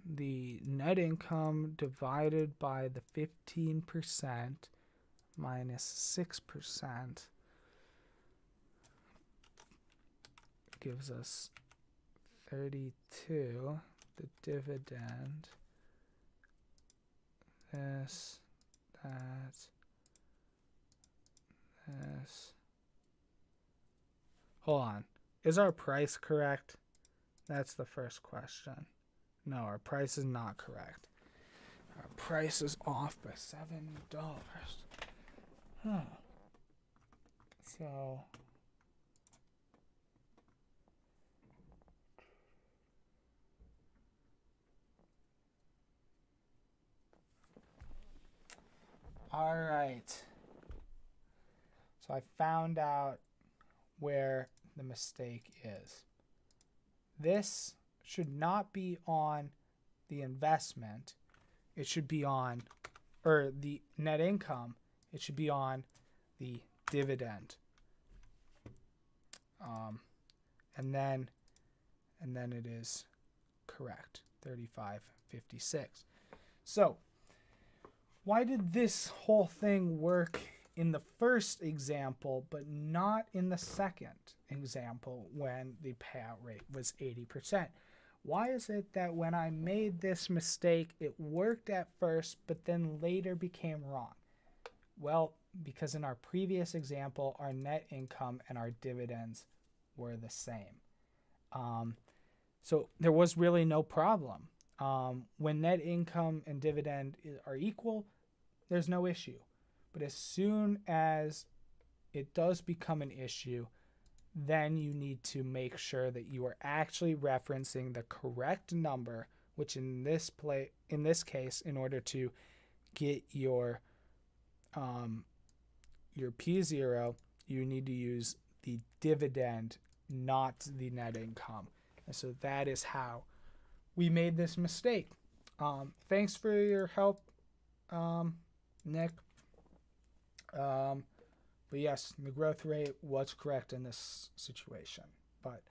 the net income divided by the 15% minus 6% gives us 32. The dividend, this, that, this. Hold on. Is our price correct? That's the first question. No, our price is not correct. Our price is off by $7. Huh. So all right. So I found out where the mistake is. This should not be on the investment. It should be on, or the net income. It should be on the dividend. And then it is correct, 35.56. So why did this whole thing work in the first example, but not in the second example when the payout rate was 80%? Why is it that when I made this mistake, it worked at first, but then later became wrong? Well, because in our previous example, our net income and our dividends were the same. So there was really no problem. When net income and dividend are equal, there's no issue. But as soon as it does become an issue, then you need to make sure that you are actually referencing the correct number, which in this case, in order to get your P0, you need to use the dividend, not the net income. And so that is how we made this mistake. Thanks for your help, Nick. But yes, the growth rate was correct in this situation. But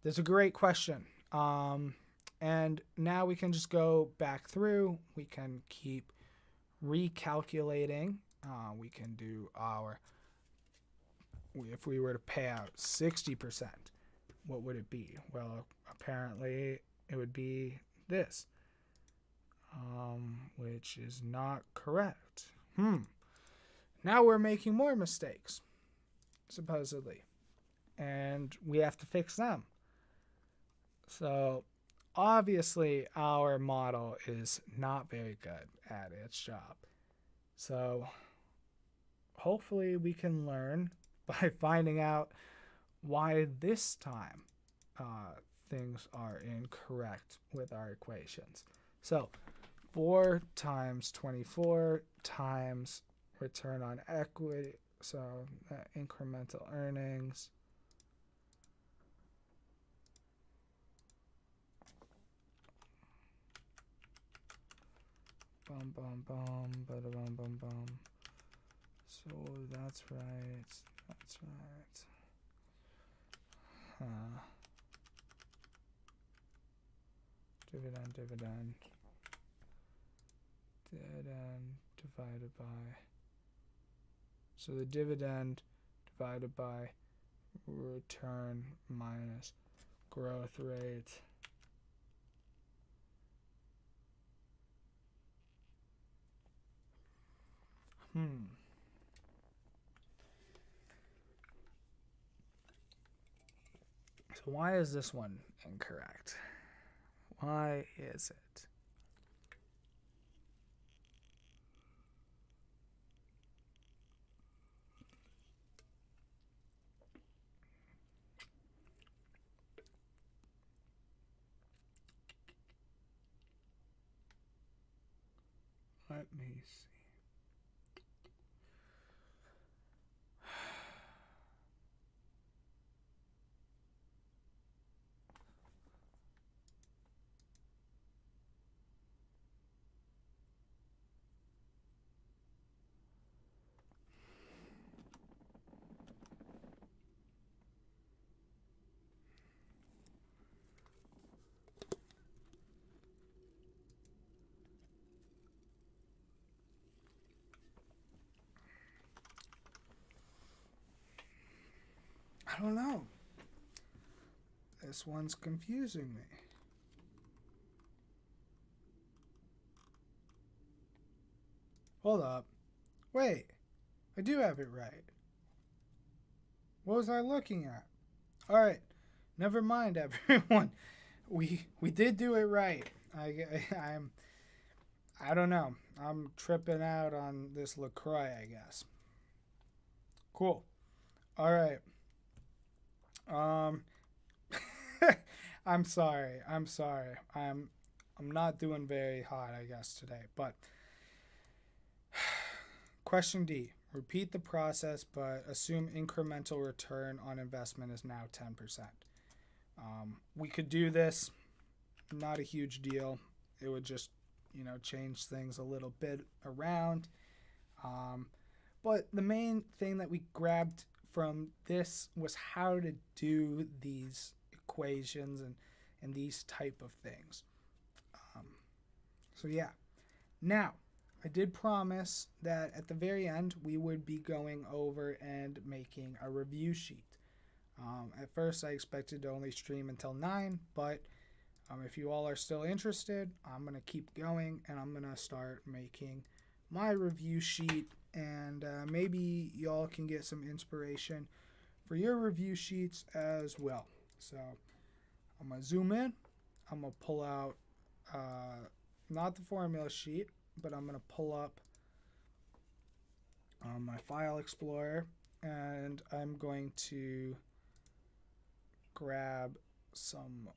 there's a great question. And now we can just go back through. We can keep recalculating. We can do if we were to pay out 60%, what would it be? Well, apparently it would be this, which is not correct. Now we're making more mistakes, supposedly, and we have to fix them. So obviously our model is not very good at its job. So hopefully we can learn by finding out why this time things are incorrect with our equations. So 4 times 24 times return on equity, so incremental earnings, bum bum bum, bada bum bum bum. So that's right. Dividend divided by, so the dividend divided by return minus growth rate. So why is this one incorrect? Why is it? Let me see. I don't know. This one's confusing me. Hold up. Wait. I do have it right. What was I looking at? Alright. Never mind, everyone. We did do it right. I don't know. I'm tripping out on this LaCroix, I guess. Cool. Alright. I'm sorry. I'm not doing very hot, I guess, today. But question D. Repeat the process, but assume incremental return on investment is now 10%. We could do this. Not a huge deal. It would just, change things a little bit around. But the main thing that we grabbed from this was how to do these equations and these type of things. So yeah. Now, I did promise that at the very end we would be going over and making a review sheet. At first I expected to only stream until 9, but if you all are still interested, I'm going to keep going and I'm going to start making my review sheet, and maybe y'all can get some inspiration for your review sheets as well. So I'm going to zoom in. I'm going to pull out not the formula sheet, but I'm going to pull up my file explorer, and I'm going to grab some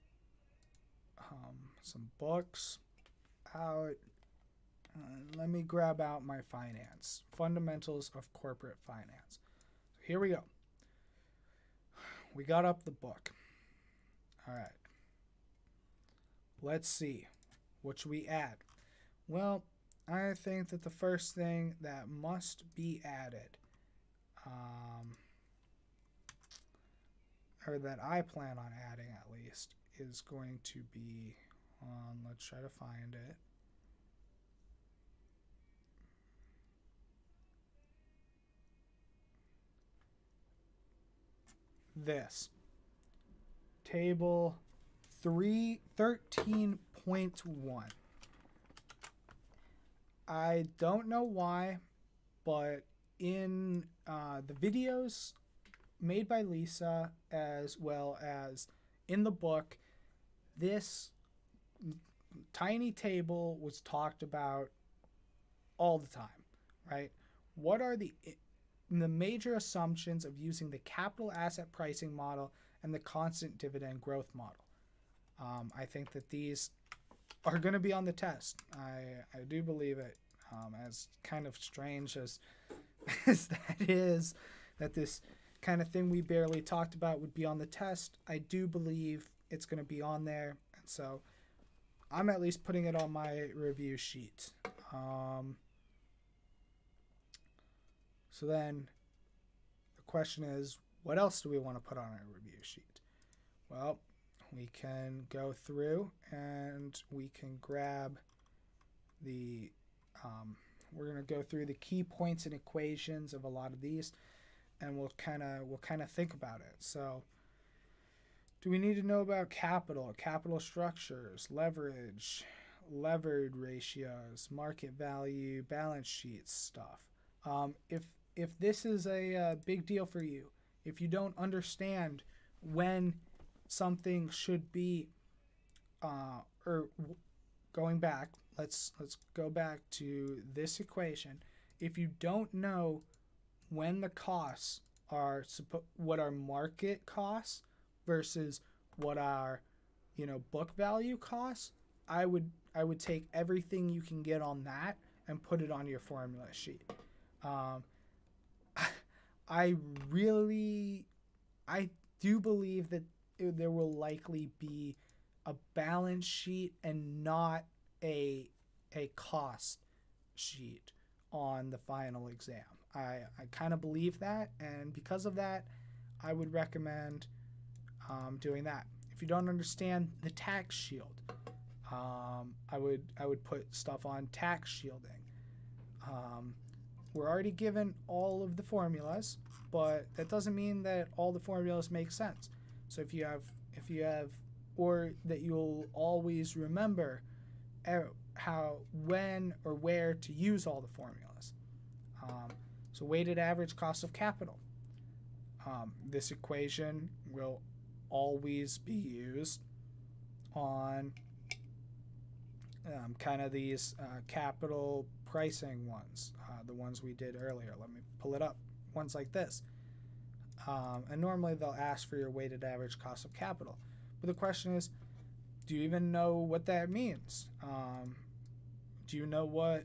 books out. Let me grab out my finance, fundamentals of corporate finance. So here we go. We got up the book. All right. Let's see. What should we add? Well, I think that the first thing that must be added, or that I plan on adding at least, is going to be, let's try to find it. This. Table 13.1. I don't know why, but in the videos made by Lisa, as well as in the book, this tiny table was talked about all the time, right? What are the major assumptions of using the capital asset pricing model and the constant dividend growth model? I think that these are going to be on the test. I do believe it. As kind of strange as that is, that this kind of thing we barely talked about would be on the test, I do believe it's going to be on there. And so I'm at least putting it on my review sheet. So then the question is, what else do we want to put on our review sheet? Well, we can go through and we can grab the, we're going to go through the key points and equations of a lot of these, and we'll kind of think about it. So do we need to know about capital structures, leverage, levered ratios, market value, balance sheets stuff? If this is a big deal for you, if you don't understand when something should be, going back, let's go back to this equation. If you don't know when the costs are what are market costs versus what are, book value costs, I would take everything you can get on that and put it on your formula sheet. I do believe that there will likely be a balance sheet and not a cost sheet on the final exam. I kind of believe that, and because of that, I would recommend doing that. If you don't understand the tax shield, I would put stuff on tax shielding. We're already given all of the formulas, but that doesn't mean that all the formulas make sense. So if you have, or that you'll always remember how, when, or where to use all the formulas. So weighted average cost of capital. This equation will always be used on kind of these capital pricing ones, the ones we did earlier. Let me pull it up. Ones like this. And normally they'll ask for your weighted average cost of capital. But the question is, do you even know what that means? Do you know what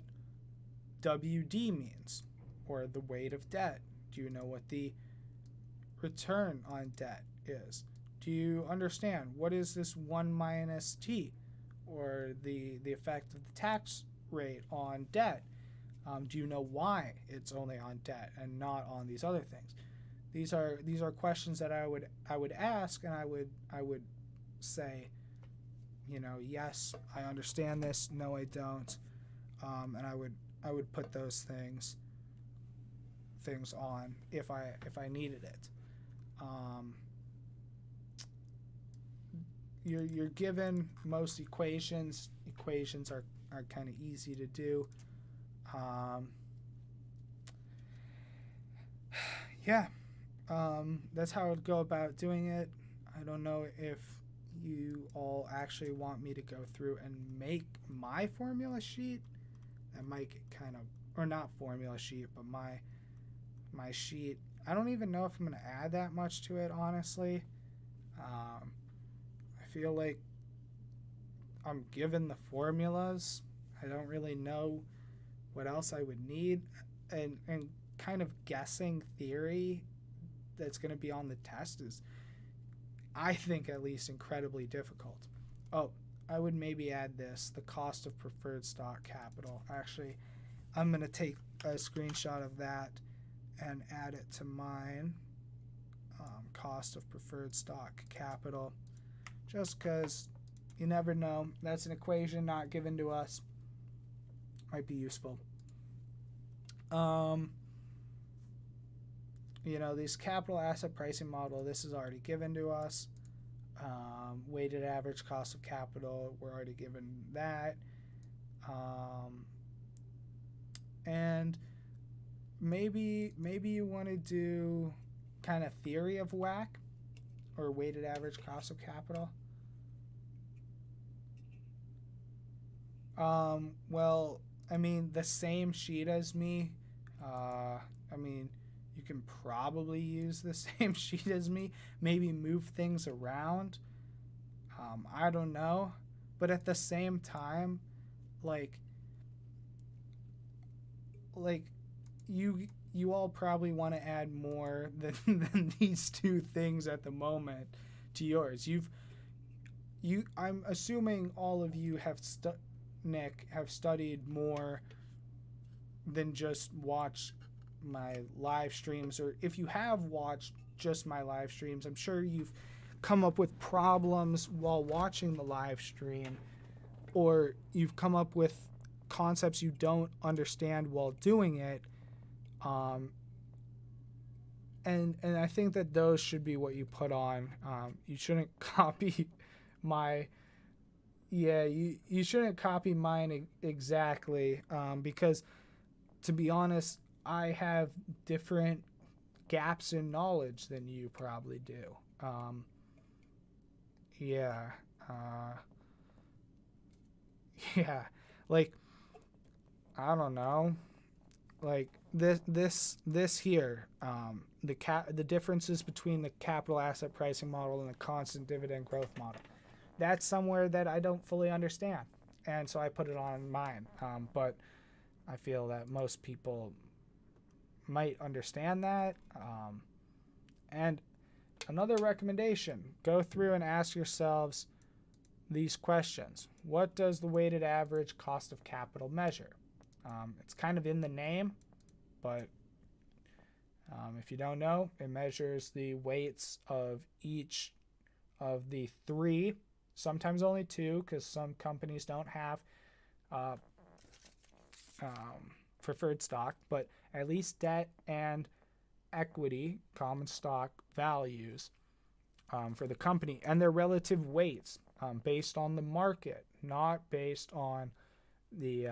WD means, or the weight of debt? Do you know what the return on debt is? Do you understand what is this 1 minus T, or the effect of the tax rate on debt? Do you know why it's only on debt and not on these other things? These are questions that I would ask, and I would say, yes, I understand this. No, I don't. And I would put those things on if I needed it. You're given most equations. Equations are kind of easy to do. Yeah. That's how I would go about doing it. I don't know if you all actually want me to go through and make my formula sheet, that might get kind of, or not formula sheet, but my sheet. I don't even know if I'm going to add that much to it, honestly. I feel like I'm given the formulas. I don't really know what else I would need, and kind of guessing theory that's going to be on the test is, I think, at least incredibly difficult. Oh, I would maybe add this, the cost of preferred stock capital. Actually, I'm going to take a screenshot of that and add it to mine. Cost of preferred stock capital, just because you never know. That's an equation not given to us. Might be useful. These capital asset pricing model, this is already given to us. Weighted average cost of capital, we're already given that. And maybe you want to do kind of theory of WACC, or weighted average cost of capital. Well, I mean, the same sheet as me. You can probably use the same sheet as me, maybe move things around. I don't know. But at the same time, like you all probably want to add more than these two things at the moment to yours. I'm assuming all of you have studied more than just watch my live streams, or if you have watched just my live streams, I'm sure you've come up with problems while watching the live stream, or you've come up with concepts you don't understand while doing it. And I think that those should be what you put on. You shouldn't copy my, you shouldn't copy mine exactly, because to be honest, I have different gaps in knowledge than you probably do. Like, I don't know, like this here, the differences between the capital asset pricing model and the constant dividend growth model. That's somewhere that I don't fully understand, and so I put it on mine. But I feel that most people might understand that. And another recommendation, go through and ask yourselves these questions. What does the weighted average cost of capital measure? It's kind of in the name, but if you don't know, it measures the weights of each of the three, sometimes only two, because some companies don't have preferred stock, but at least debt and equity, common stock values for the company, and their relative weights based on the market, not based on the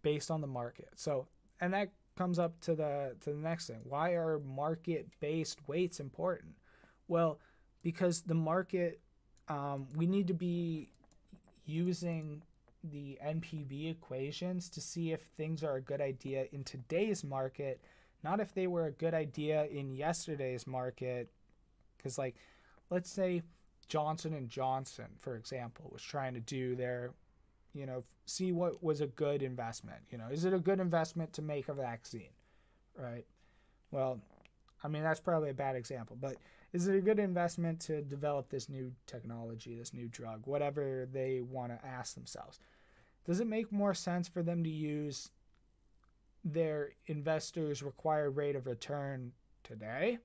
based on the market. So, and that comes up to the next thing. Why are market-based weights important? Well, because the market, we need to be using the NPV equations to see if things are a good idea in today's market, not if they were a good idea in yesterday's market. Because, like, let's say Johnson & Johnson, for example, was trying to do their, see what was a good investment. Is it a good investment to make a vaccine, right? Well, I mean, that's probably a bad example, but is it a good investment to develop this new technology, this new drug, whatever they want to ask themselves? Does it make more sense for them to use their investors' required rate of return today,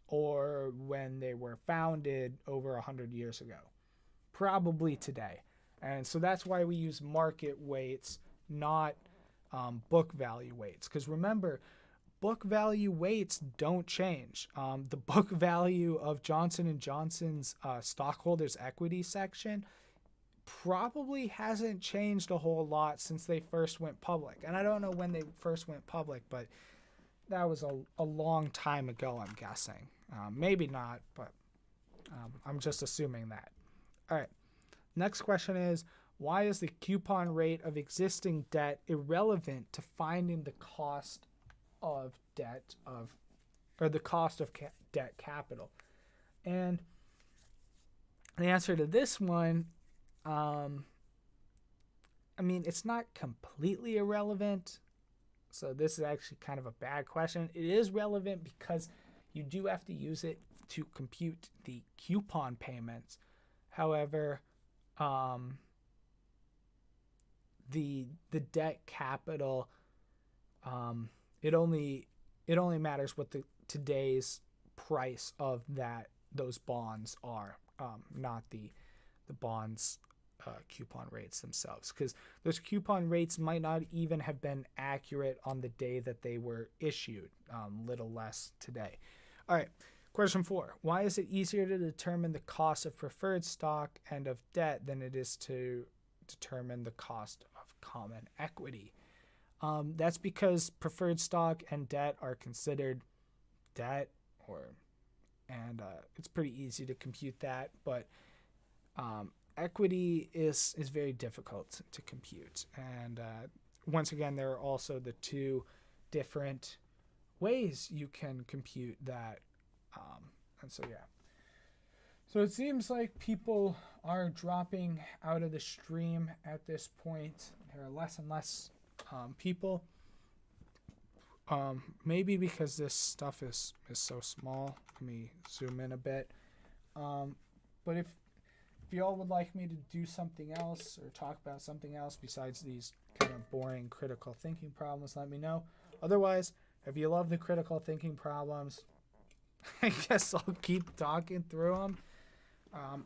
or when they were founded over 100 years ago? Probably today. And so that's why we use market weights, not book value weights. Because remember, book value weights don't change. The book value of Johnson & Johnson's stockholders' equity section probably hasn't changed a whole lot since they first went public. And I don't know when they first went public, but that was a long time ago, I'm guessing. Maybe not, but I'm just assuming that. All right. Next question is, why is the coupon rate of existing debt irrelevant to finding the cost of debt or the cost of debt capital? And the answer to this one, it's not completely irrelevant. So this is actually kind of a bad question. It is relevant because you do have to use it to compute the coupon payments. However, the debt capital, it only matters what the today's price of those bonds are, not the bonds coupon rates themselves, because those coupon rates might not even have been accurate on the day that they were issued, little less today. All right, question 4. Why is it easier to determine the cost of preferred stock and of debt than it is to determine the cost of common equity? That's because preferred stock and debt are considered debt, and it's pretty easy to compute that, but equity is very difficult to compute. And once again, there are also the two different ways you can compute that. And so, yeah. So it seems like people are dropping out of the stream at this point. There are less and less people. Maybe because this stuff is so small. Let me zoom in a bit. But if y'all would like me to do something else or talk about something else besides these kind of boring critical thinking problems, let me know. Otherwise, if you love the critical thinking problems, I guess I'll keep talking through them.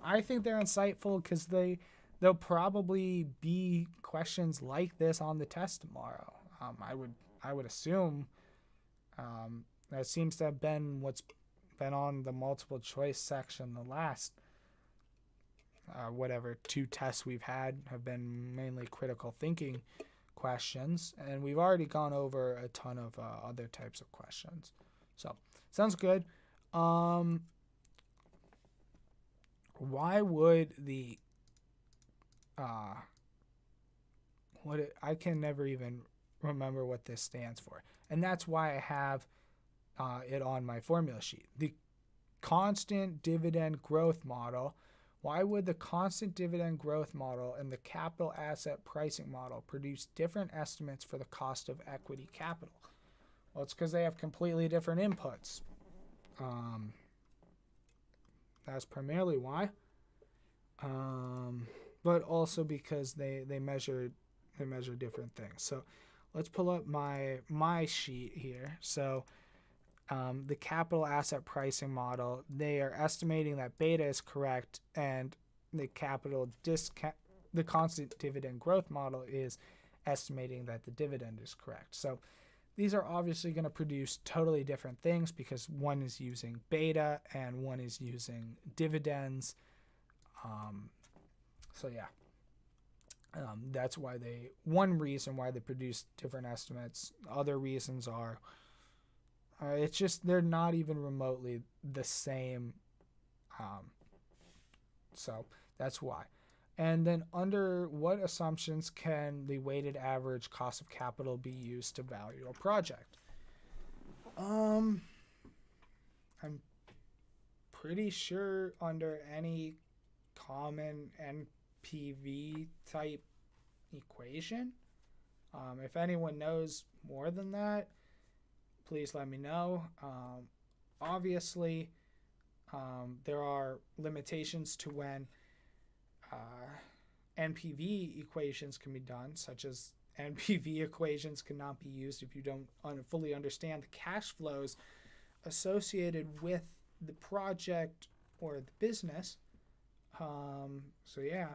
I think they're insightful because there'll probably be questions like this on the test tomorrow. I would assume that seems to have been what's been on the multiple choice section. The last whatever 2 tests we've had have been mainly critical thinking questions, and we've already gone over a ton of other types of questions. So sounds good. Why would the I can never even remember what this stands for, and that's why I have it on my formula sheet. The constant dividend growth model. Why would the constant dividend growth model and the capital asset pricing model produce different estimates for the cost of equity capital? Well, it's because they have completely different inputs. That's primarily why. But also because they measure different things. So let's pull up my sheet here. So the capital asset pricing model, they are estimating that beta is correct, and the the constant dividend growth model is estimating that the dividend is correct. So these are obviously going to produce totally different things because one is using beta and one is using dividends. So yeah, that's why one reason why they produce different estimates. Other reasons are it's just they're not even remotely the same. So that's why. And then under what assumptions can the weighted average cost of capital be used to value a project? I'm pretty sure under any common NPV type equation. If anyone knows more than that, please let me know. Obviously, there are limitations to when NPV equations can be done, such as NPV equations cannot be used if you don't fully understand the cash flows associated with the project or the business. So yeah,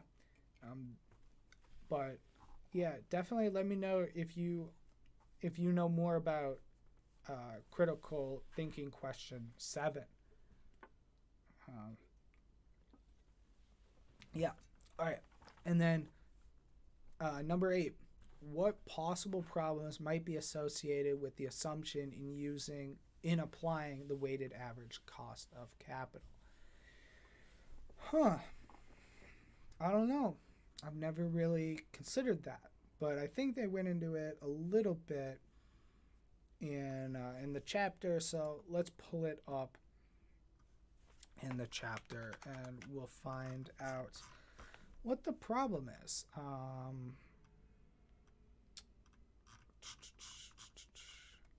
but yeah, definitely let me know if you know more about critical thinking question 7. Yeah. All right. And then number 8, what possible problems might be associated with the assumption in applying the weighted average cost of capital? Huh. I don't know. I've never really considered that, but I think they went into it a little bit in the chapter. So let's pull it up in the chapter, and we'll find out what the problem is.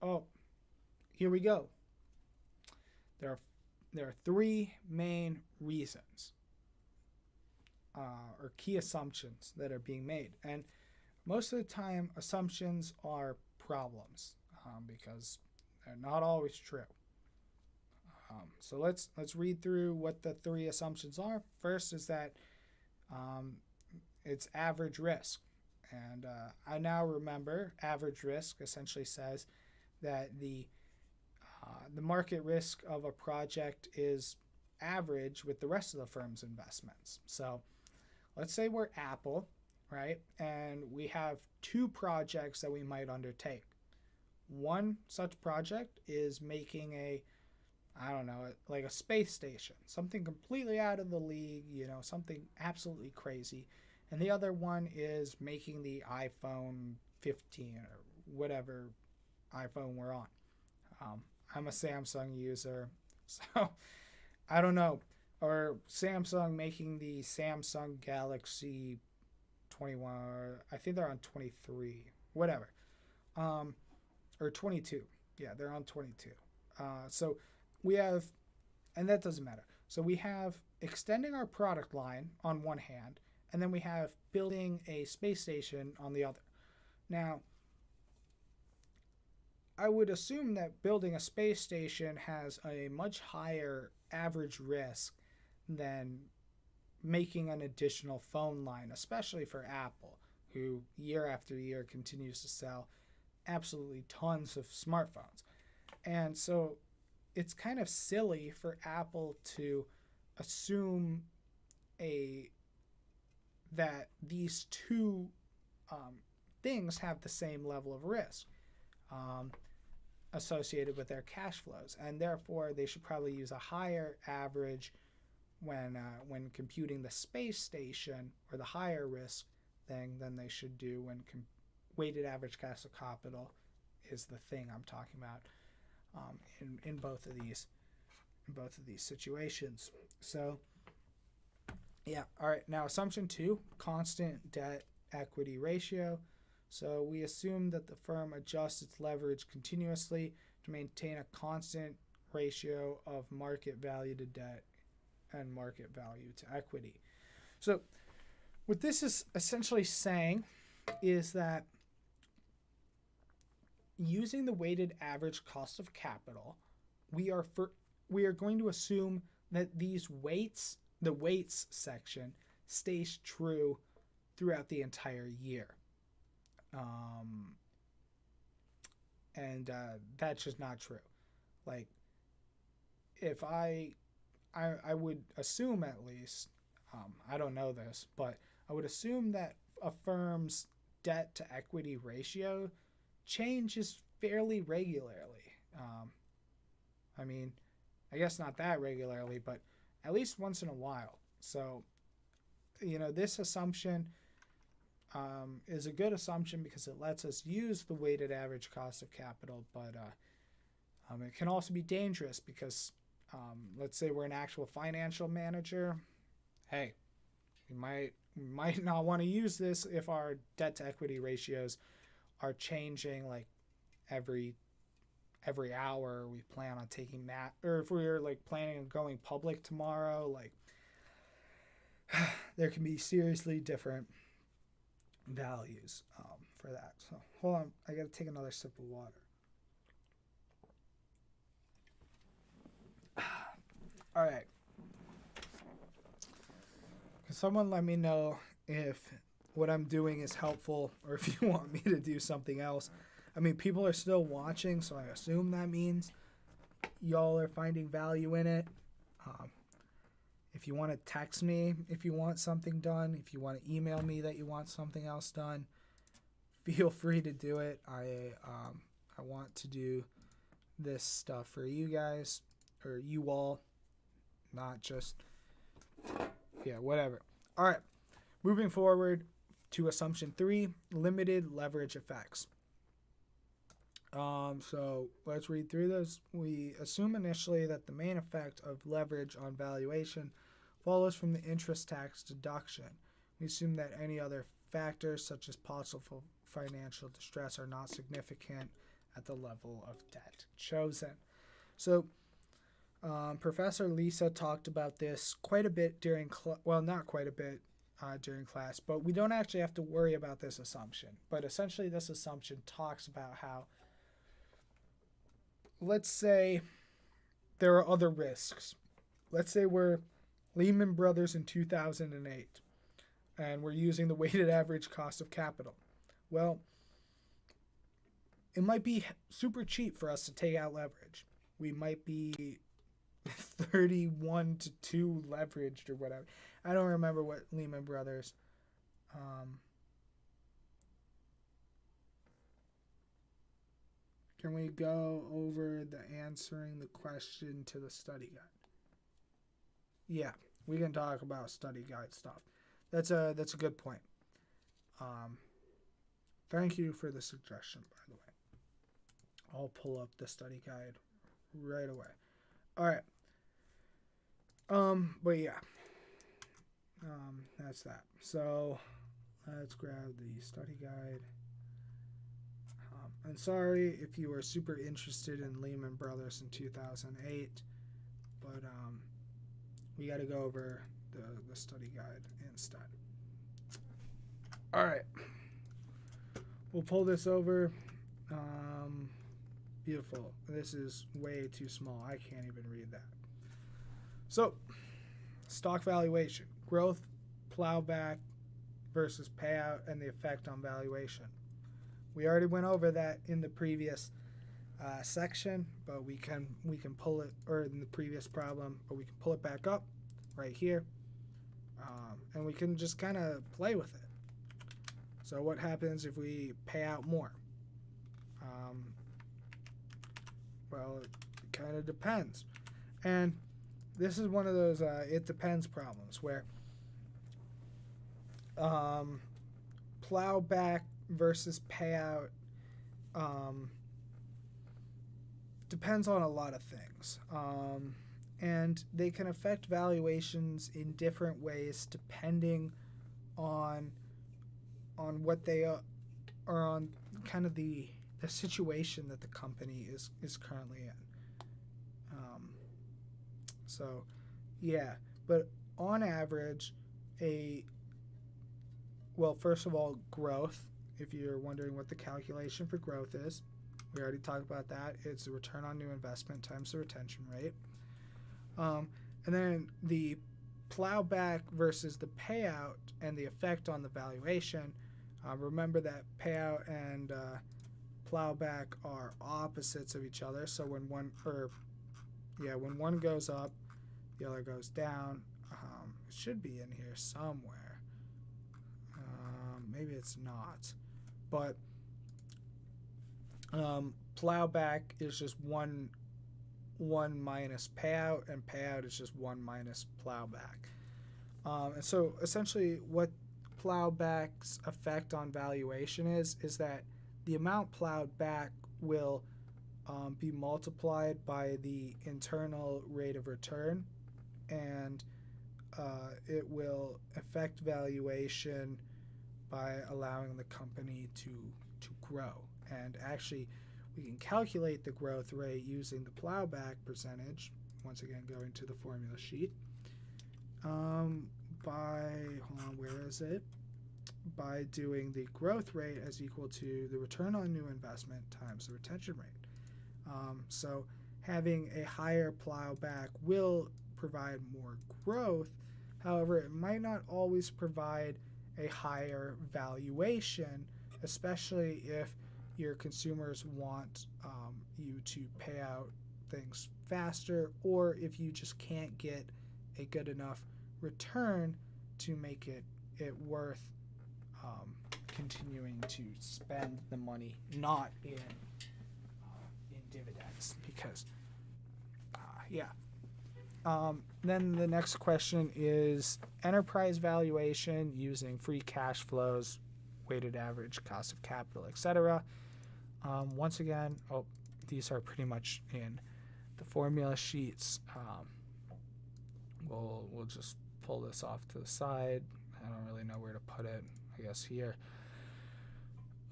Oh, here we go. There are three main reasons or key assumptions that are being made, and most of the time assumptions are problems because they're not always true. So let's read through what the three assumptions are. First is that it's average risk, and I now remember average risk essentially says that the market risk of a project is average with the rest of the firm's investments. So let's say we're Apple, right? And we have two projects that we might undertake. One such project is making like a space station, something completely out of the league, something absolutely crazy. And the other one is making the iPhone 15 or whatever iPhone we're on. I'm a Samsung user, so I don't know. Or Samsung making the Samsung Galaxy 21, I think they're on 23, whatever. Or 22. Yeah, they're on 22. So we have, and that doesn't matter. So we have extending our product line on one hand, and then we have building a space station on the other. Now, I would assume that building a space station has a much higher average risk than making an additional phone line, especially for Apple, who year after year continues to sell absolutely tons of smartphones. And so it's kind of silly for Apple to assume that these two things have the same level of risk associated with their cash flows, and therefore they should probably use a higher average when computing the space station, or the higher risk thing, than they should do when weighted average cost of capital is the thing I'm talking about in both of these situations. So yeah, all right. Now assumption 2, constant debt equity ratio. So we assume that the firm adjusts its leverage continuously to maintain a constant ratio of market value to debt and market value to equity. So what this is essentially saying is that using the weighted average cost of capital, we are going to assume that the weights section stays true throughout the entire year. And that's just not true. Like, if I would assume, at least, I don't know this, but I would assume that a firm's debt to equity ratio changes fairly regularly. I mean, I guess not that regularly, but at least once in a while. So, this assumption is a good assumption because it lets us use the weighted average cost of capital, but it can also be dangerous because let's say we're an actual financial manager. Hey, we might not want to use this if our debt to equity ratios are changing like every hour. We plan on taking that, or if we're like planning on going public tomorrow, like there can be seriously different values for that. So hold on, I gotta take another sip of water. All right. Can someone let me know if what I'm doing is helpful, or if you want me to do something else? I mean, people are still watching, so I assume that means y'all are finding value in it. If you want to text me if you want something done, if you want to email me that you want something else done, feel free to do it. I want to do this stuff for you guys, or you all, not just Yeah, whatever. All right. Moving forward to assumption 3, limited leverage effects. So let's read through this. We assume initially that the main effect of leverage on valuation follows from the interest tax deduction. We assume that any other factors, such as possible financial distress, are not significant at the level of debt chosen. So Professor Lisa talked about this quite a bit during, not quite a bit during class, but we don't actually have to worry about this assumption. But essentially this assumption talks about how, let's say there are other risks. Let's say we're Lehman Brothers in 2008, and we're using the weighted average cost of capital. Well, it might be super cheap for us to take out leverage. We might be 31 to 2 leveraged or whatever. I don't remember what Lehman Brothers. Can we go over the answering the question to the study guide? Yeah, we can talk about study guide stuff. That's a good point. Thank you for the suggestion, by the way. I'll pull up the study guide right away. All right. But yeah. That's that. So let's grab the study guide. I'm sorry if you were super interested in Lehman Brothers in 2008, but we got to go over the study guide instead. All right. We'll pull this over. Beautiful. This is way too small. I can't even read that. So, stock valuation, growth, plowback versus payout, and the effect on valuation. We already went over that in the previous section, but we can pull it, or in the previous problem, but we can pull it back up right here, and we can just kind of play with it. So what happens if we pay out more? Well, it kind of depends. And this is one of those it depends problems where plowback versus payout depends on a lot of things. And they can affect valuations in different ways depending on what they are on kind of the situation that the company is currently in. So, yeah. But on average, first of all, growth, if you're wondering what the calculation for growth is, we already talked about that. It's the return on new investment times the retention rate. And then the plowback versus the payout and the effect on the valuation. Remember that payout and plowback are opposites of each other. So when one goes up, the other goes down. It should be in here somewhere. Maybe it's not, but plowback is just one minus payout, and payout is just 1 minus plowback. And so essentially what plowback's effect on valuation is that the amount plowed back will be multiplied by the internal rate of return, and it will affect valuation by allowing the company to grow. And actually, we can calculate the growth rate using the plowback percentage, once again going to the formula sheet, by doing the growth rate as equal to the return on new investment times the retention rate. So having a higher plowback will provide more growth. However, it might not always provide a higher valuation, especially if your consumers want you to pay out things faster, or if you just can't get a good enough return to make it worth continuing to spend the money, not in dividends, because Then the next question is enterprise valuation using free cash flows, weighted average cost of capital, etc. Once again, these are pretty much in the formula sheets. We'll just pull this off to the side. I don't really know where to put it. I guess here.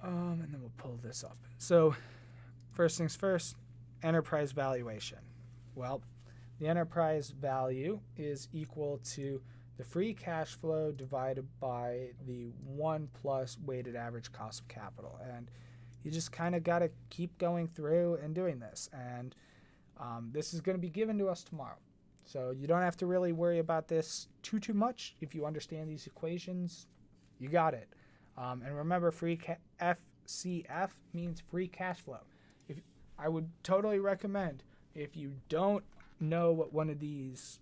And then we'll pull this up. So first things first, enterprise valuation. Well, the enterprise value is equal to the free cash flow divided by the 1 plus weighted average cost of capital. And you just kind of got to keep going through and doing this. And this is going to be given to us tomorrow. So you don't have to really worry about this too much. If you understand these equations, you got it. And remember, FCF means free cash flow. I would totally recommend, if you don't know what one of these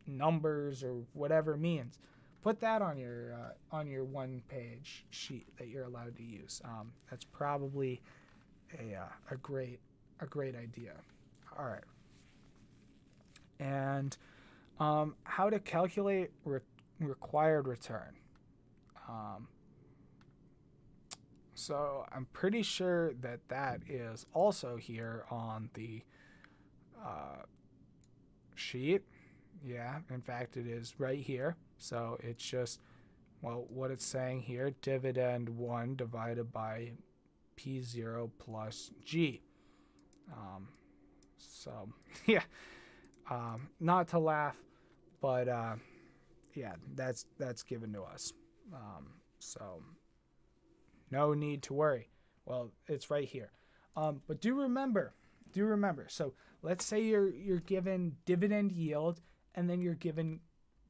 numbers or whatever means, put that on your one-page sheet that you're allowed to use. That's probably a great idea. All right. And how to calculate required return. So I'm pretty sure that is also here on the sheet. Yeah, in fact, it is right here. So it's just, well, what it's saying here, dividend 1 divided by P0 plus G. So, yeah, not to laugh, but yeah, that's given to us. So no need to worry. Well, it's right here. But do remember. So let's say you're given dividend yield and then you're given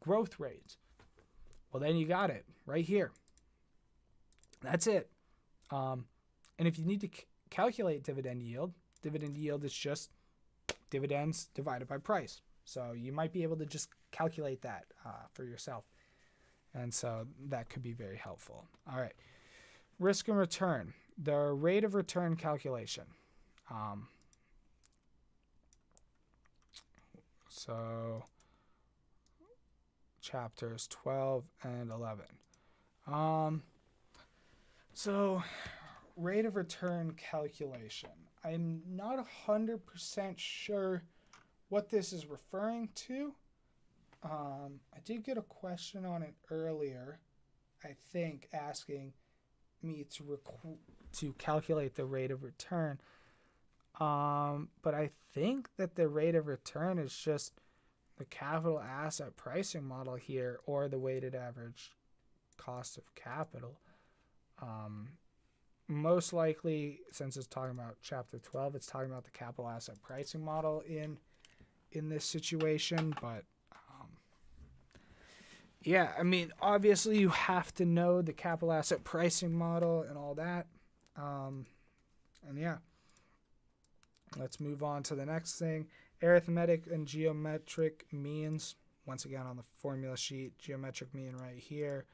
growth rate. Well, then you got it right here. That's it. And if you need to calculate dividend yield is just dividends divided by price. So you might be able to just calculate that for yourself. And so that could be very helpful. All right. Risk and return. The rate of return calculation. So chapters 12 and 11. So rate of return calculation. I'm not 100% sure what this is referring to. I did get a question on it earlier, I think, asking me to calculate the rate of return. But I think that the rate of return is just the capital asset pricing model here, or the weighted average cost of capital. Most likely, since it's talking about chapter 12, it's talking about the capital asset pricing model in this situation. But yeah, I mean, obviously you have to know the capital asset pricing model and all that. And yeah, let's move on to the next thing. Arithmetic and geometric means, once again on the formula sheet, geometric mean right here.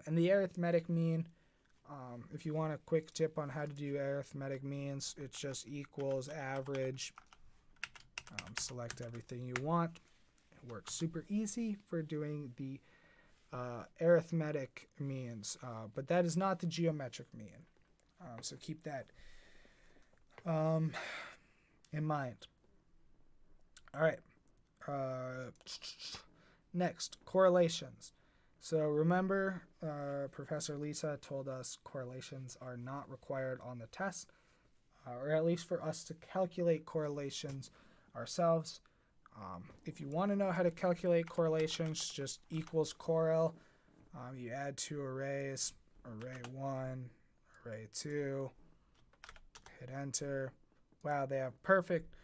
And the arithmetic mean, if you want a quick tip on how to do arithmetic means, it's just equals average. Select everything you want. It works super easy for doing the arithmetic means, but that is not the geometric mean. So keep that in mind. All right. Next, correlations. So remember, Professor Lisa told us correlations are not required on the test, or at least for us to calculate correlations ourselves. If you want to know how to calculate correlations, just equals correl. You add two arrays, array 1, array 2, hit enter. Wow, they have perfect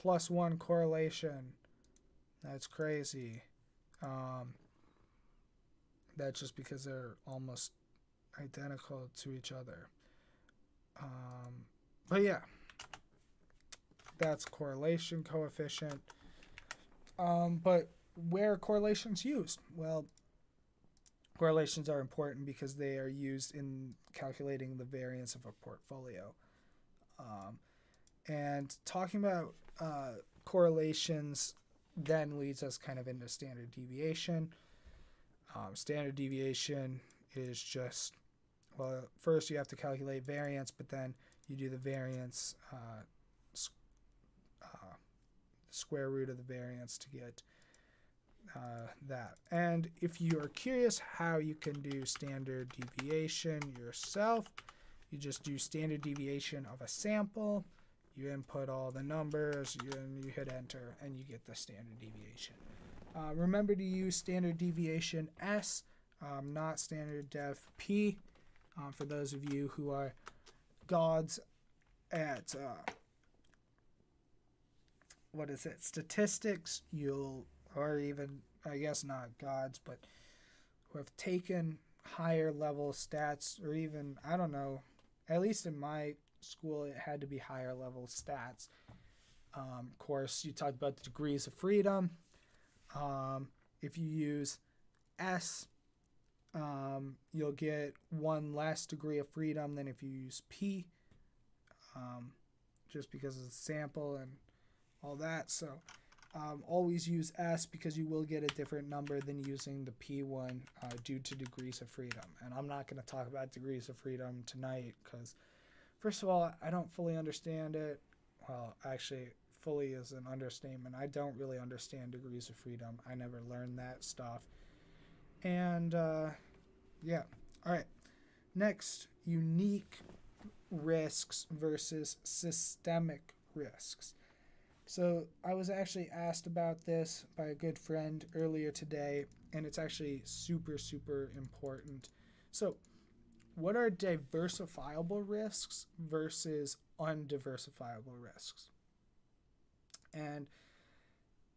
+1 correlation. That's crazy. That's just because they're almost identical to each other. But yeah, that's correlation coefficient. But where are correlations used? Well, correlations are important because they are used in calculating the variance of a portfolio. And talking about correlations then leads us kind of into standard deviation. Standard deviation is just, well, first you have to calculate variance, but then you do the variance, square root of the variance to get that. And if you are curious how you can do standard deviation yourself, you just do standard deviation of a sample, you input all the numbers, you hit enter, and you get the standard deviation. Remember to use standard deviation S, not standard dev P, for those of you who are gods at statistics. Or even, I guess not gods, but who have taken higher level stats, or even, I don't know, at least in my school it had to be higher level stats. Of course, you talked about the degrees of freedom. If you use S, you'll get one less degree of freedom than if you use P, just because of the sample and all that. So always use S, because you will get a different number than using the P one due to degrees of freedom. And I'm not going to talk about degrees of freedom tonight because, first of all, I don't fully understand it. Well, actually, fully is an understatement. I don't really understand degrees of freedom. I never learned that stuff. And yeah. All right. Next, unique risks versus systemic risks. So I was actually asked about this by a good friend earlier today, and it's actually super, super important. So what are diversifiable risks versus undiversifiable risks? And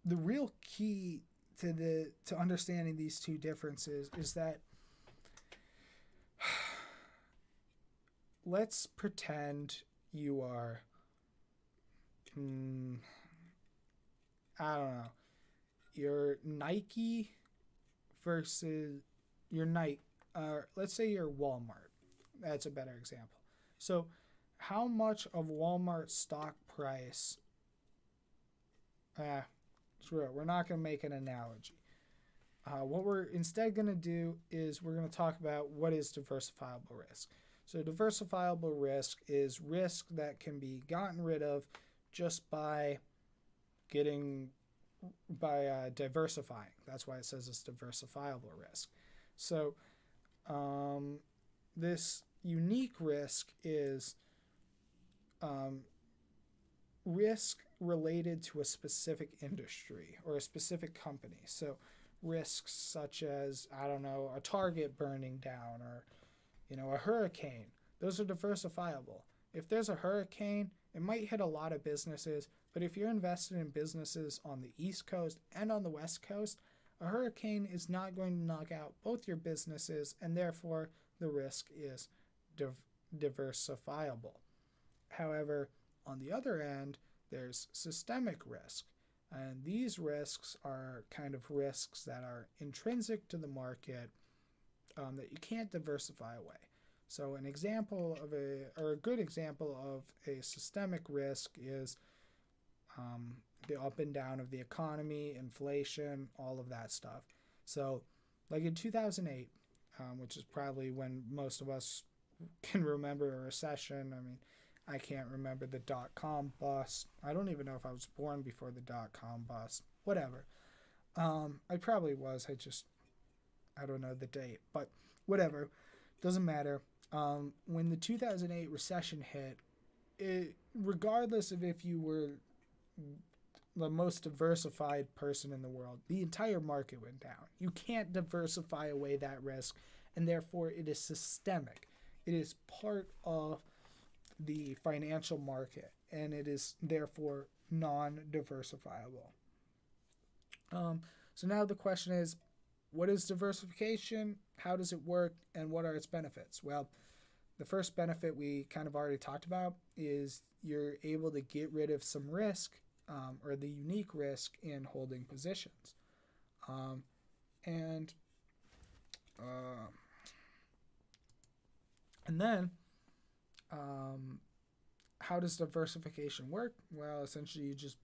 the real key to understanding these two differences is that let's pretend you are I don't know, your Nike versus your Nike, let's say you're Walmart. That's a better example. So how much of Walmart's stock price, screw it, we're not going to make an analogy. What we're instead going to do is we're going to talk about what is diversifiable risk. So diversifiable risk is risk that can be gotten rid of just by diversifying. That's why it says it's diversifiable risk. So this unique risk is risk related to a specific industry or a specific company. So risks such as, I don't know, a Target burning down, or a hurricane. Those are diversifiable. If there's a hurricane, it might hit a lot of businesses, but if you're invested in businesses on the East Coast and on the West Coast, a hurricane is not going to knock out both your businesses, and therefore the risk is diversifiable. However, on the other end, there's systemic risk, and these risks are kind of risks that are intrinsic to the market that you can't diversify away. So an example of a good example of a systemic risk is the up and down of the economy, inflation, all of that stuff. So like in 2008, which is probably when most of us can remember a recession. I mean, I can't remember the dot-com bust. I don't even know if I was born before the dot-com bust. Whatever. I probably was. I don't know the date. But whatever. Doesn't matter. When the 2008 recession hit, regardless of if you were the most diversified person in the world, the entire market went down. You can't diversify away that risk, and therefore it is systemic. It is part of the financial market, and it is therefore non-diversifiable. So now the question is, what is diversification? How does it work? And what are its benefits? Well, the first benefit we kind of already talked about is you're able to get rid of some risk, or the unique risk in holding positions. And then how does diversification work? Well, essentially you just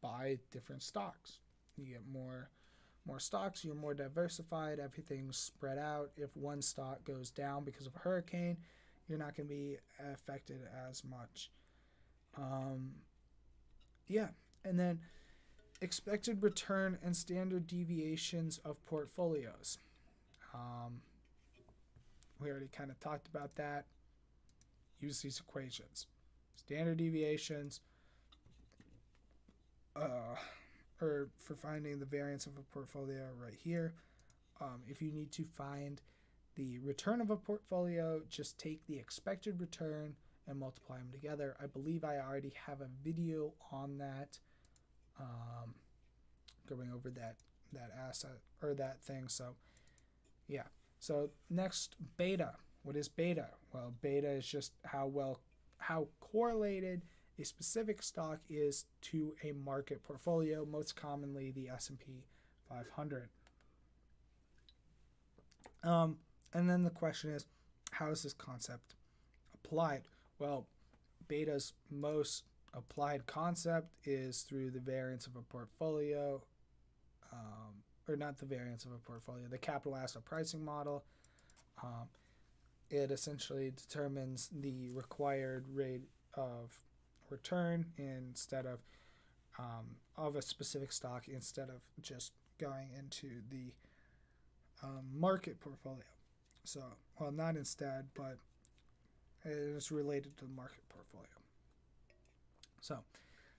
buy different stocks. You get more stocks, you're more diversified, everything's spread out. If one stock goes down because of a hurricane, you're not going to be affected as much. Yeah, and then expected return and standard deviations of portfolios. We already kind of talked about that. Use these equations. Standard deviations or for finding the variance of a portfolio right here. If you need to find the return of a portfolio, just take the expected return and multiply them together. I believe I already have a video on that, going over that asset or that thing. So yeah. So next, beta. What is beta? Well, beta is just how correlated a specific stock is to a market portfolio, most commonly the S&P 500. And then the question is, how is this concept applied? Well, beta's most applied concept is through the variance of a portfolio, or not the variance of a portfolio, the capital asset pricing model. It essentially determines the required rate of return instead of a specific stock, instead of just going into the market portfolio. So, well, not instead, but it is related to the market portfolio. So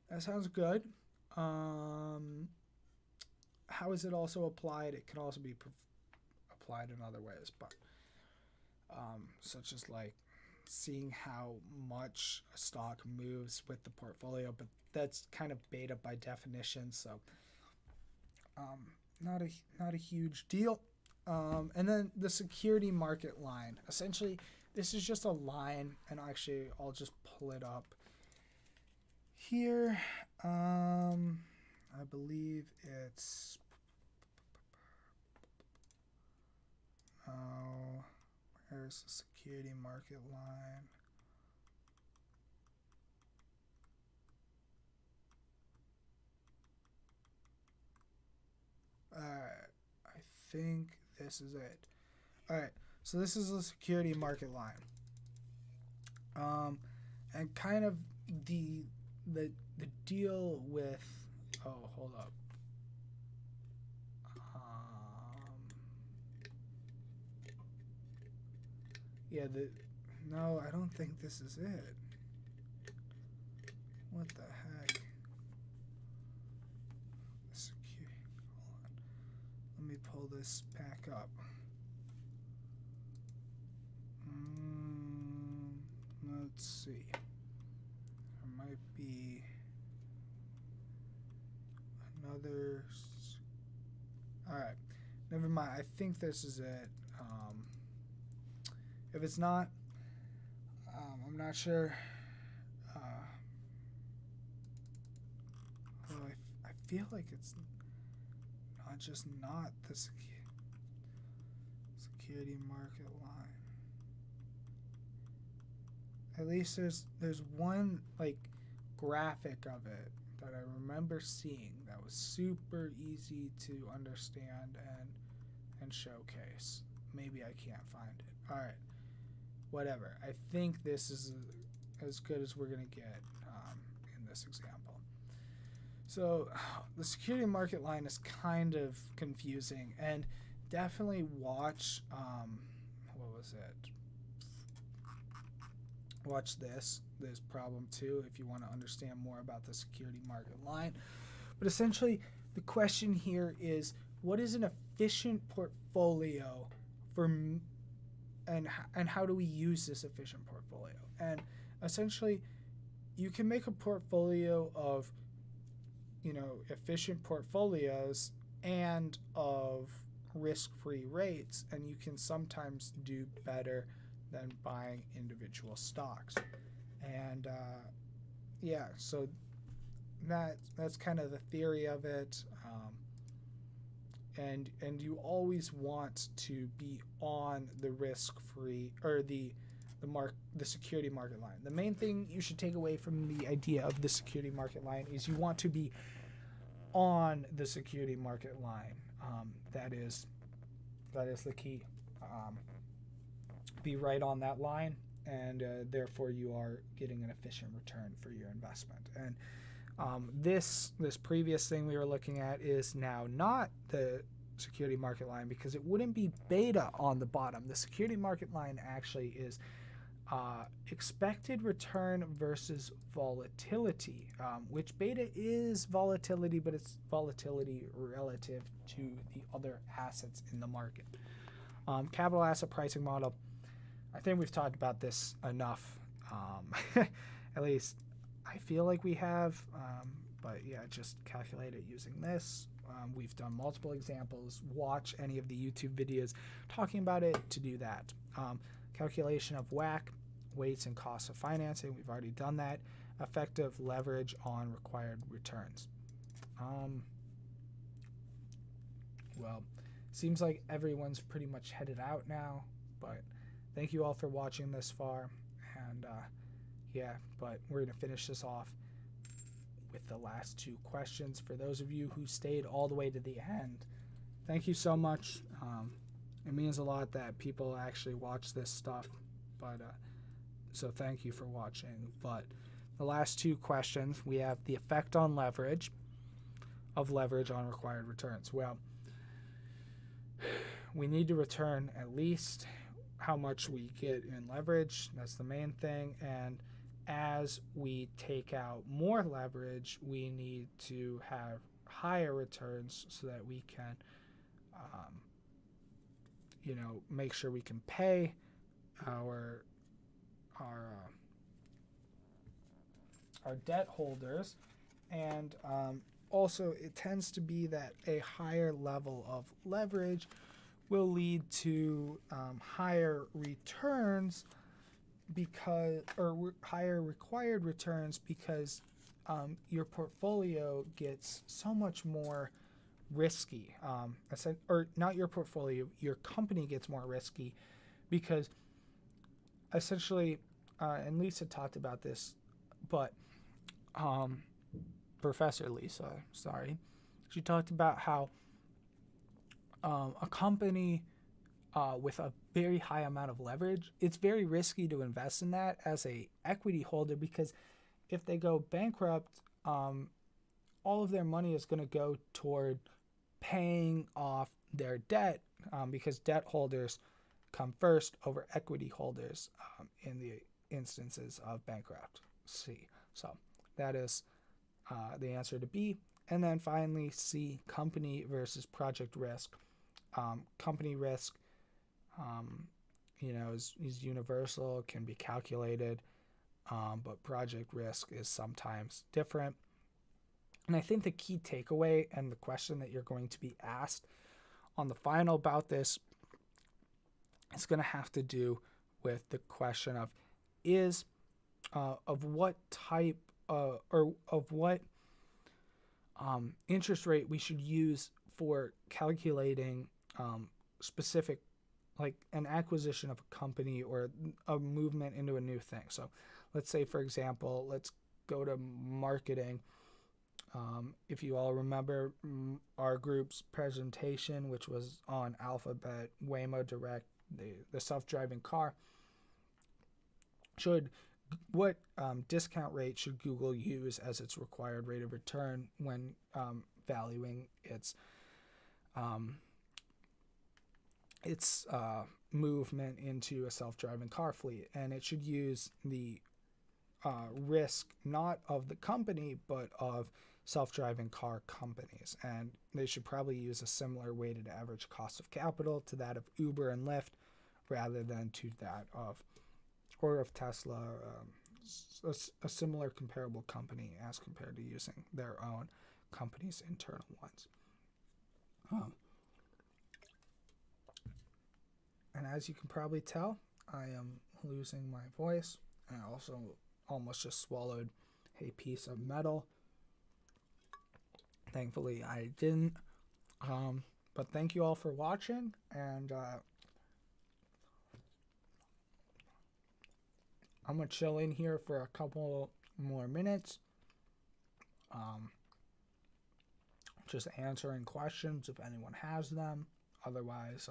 that sounds good. How is it also applied? It can also be applied in other ways, but such as like seeing how much a stock moves with the portfolio, but that's kind of beta by definition, so not a huge deal. And then the security market line. Essentially, this is just a line, and actually I'll just pull it up here. I believe it's where's the security market line? I think this is it. All right, so this is the security market line. And kind of the deal with, oh, hold up. Yeah, no, I don't think this is it. What the heck? Hold on. Let me pull this back up. Let's see. There might be another. All right, never mind. I think this is it. If it's not, I'm not sure. I feel like it's not the security market line. At least there's one like graphic of it that I remember seeing that was super easy to understand and showcase. Maybe I can't find it. All right. Whatever. I think this is as good as we're going to get in this example. So the security market line is kind of confusing, and definitely watch, what was it? Watch this problem too if you want to understand more about the security market line. But essentially the question here is, what is an efficient portfolio for and how do we use this efficient portfolio? And essentially, you can make a portfolio of, efficient portfolios and of risk-free rates, and you can sometimes do better than buying individual stocks. And yeah, so that's kind of the theory of it. And you always want to be on the risk-free or the security market line. The main thing you should take away from the idea of the security market line is you want to be on the security market line. That is the key. Be right on that line, and therefore you are getting an efficient return for your investment. And this previous thing we were looking at is now not the security market line, because it wouldn't be beta on the bottom. The security market line actually is expected return versus volatility, which beta is volatility, but it's volatility relative to the other assets in the market. Capital asset pricing model, I think we've talked about this enough. At least I feel like we have, but yeah, just calculate it using this. We've done multiple examples. Watch any of the YouTube videos talking about it to do that. Calculation of WACC, weights and costs of financing. We've already done that. Effective leverage on required returns. Well, seems like everyone's pretty much headed out now, but thank you all for watching this far. And yeah, but we're going to finish this off with the last two questions. For those of you who stayed all the way to the end, thank you so much. It means a lot that people actually watch this stuff, but so thank you for watching. But the last two questions, we have the effect on leverage of leverage on required returns. Well, we need to return at least how much we get in leverage. That's the main thing. And as we take out more leverage, we need to have higher returns so that we can, make sure we can pay our debt holders. And also, it tends to be that a higher level of leverage will lead to higher returns higher required returns, because your portfolio gets so much more risky. Or not your portfolio, your company gets more risky, because essentially, and Lisa talked about this, but Professor Lisa, sorry, she talked about how a company with a very high amount of leverage, it's very risky to invest in that as a equity holder, because if they go bankrupt, all of their money is going to go toward paying off their debt, because debt holders come first over equity holders in the instances of bankruptcy. So that is the answer to B. And then finally, C, company versus project risk. Company risk, is universal, can be calculated, but project risk is sometimes different. And I think the key takeaway and the question that you're going to be asked on the final about this is going to have to do with the question of what type or of what interest rate we should use for calculating specific, like an acquisition of a company or a movement into a new thing. So let's say, for example, let's go to marketing. If you all remember our group's presentation, which was on Alphabet, Waymo Direct, the self-driving car, what discount rate should Google use as its required rate of return when valuing its movement into a self-driving car fleet? And it should use the risk not of the company but of self-driving car companies, and they should probably use a similar weighted average cost of capital to that of Uber and Lyft rather than to that of Tesla, a similar comparable company as compared to using their own company's internal ones. And as you can probably tell, I am losing my voice. I also almost just swallowed a piece of metal. Thankfully, I didn't. But thank you all for watching, and I'm going to chill in here for a couple more minutes. just answering questions if anyone has them. Otherwise,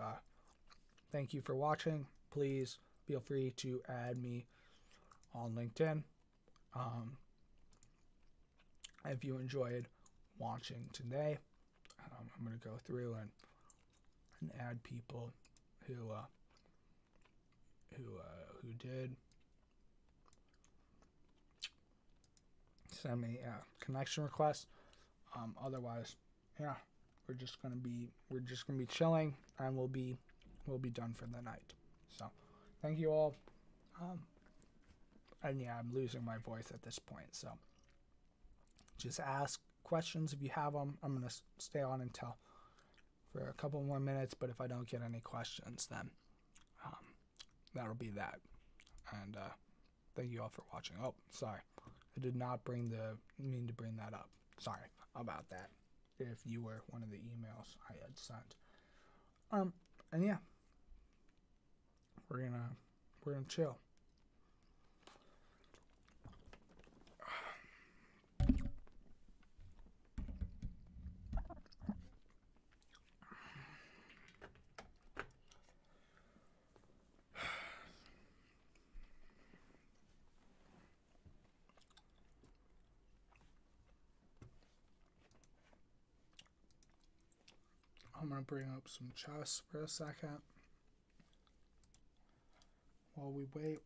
thank you for watching. Please feel free to add me on LinkedIn. If you enjoyed watching today, I'm going to go through and add people who did send me a connection request. Otherwise, yeah, we're just gonna be chilling, and we'll be done for the night. So, thank you all. And yeah, I'm losing my voice at this point. So, just ask questions if you have them. I'm gonna stay on until for a couple more minutes. But if I don't get any questions, then that'll be that. And thank you all for watching. Oh, sorry, I did not mean to bring that up. Sorry about that. If you were one of the emails I had sent. And yeah, we're gonna chill. I'm going to bring up some chess for a second while we wait.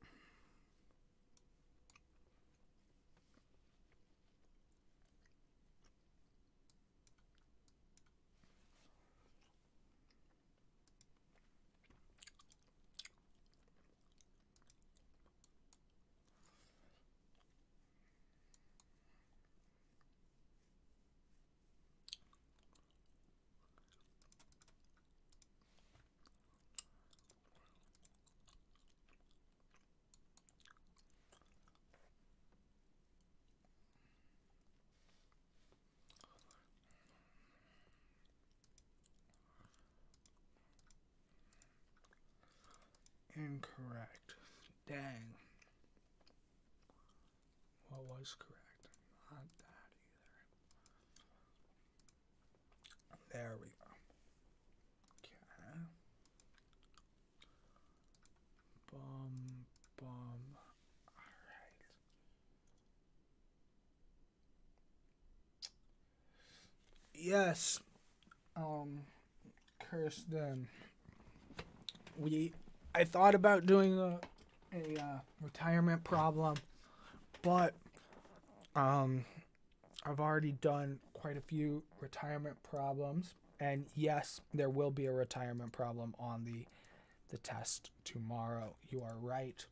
Incorrect. Dang. What was correct? Not that either. There we go. Okay. Bum. Alright. Yes. Kirsten. I thought about doing a retirement problem, but I've already done quite a few retirement problems, and yes, there will be a retirement problem on the test tomorrow. You are right.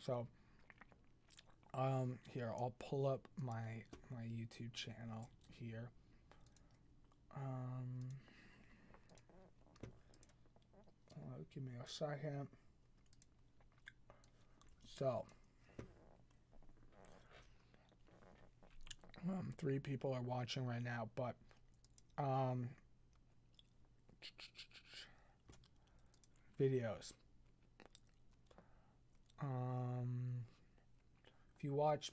So here, I'll pull up my YouTube channel here. Give me a second. So, 3 people are watching right now, but videos. If you watch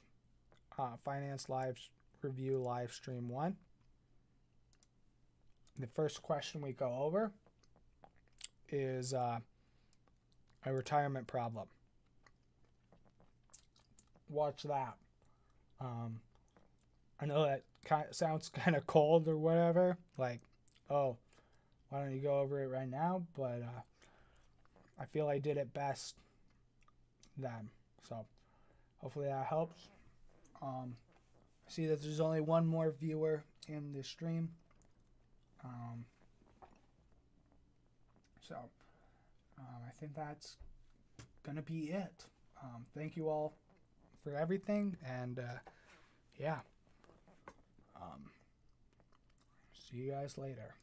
Finance Live Review Livestream 1, the first question we go over is a retirement problem. Watch that. I know that sounds kind of cold or whatever, like, oh, why don't you go over it right now? But I feel I did it best then. So hopefully that helps. I see that there's only one more viewer in the stream. So I think that's gonna be it. Thank you all for everything, and yeah, see you guys later.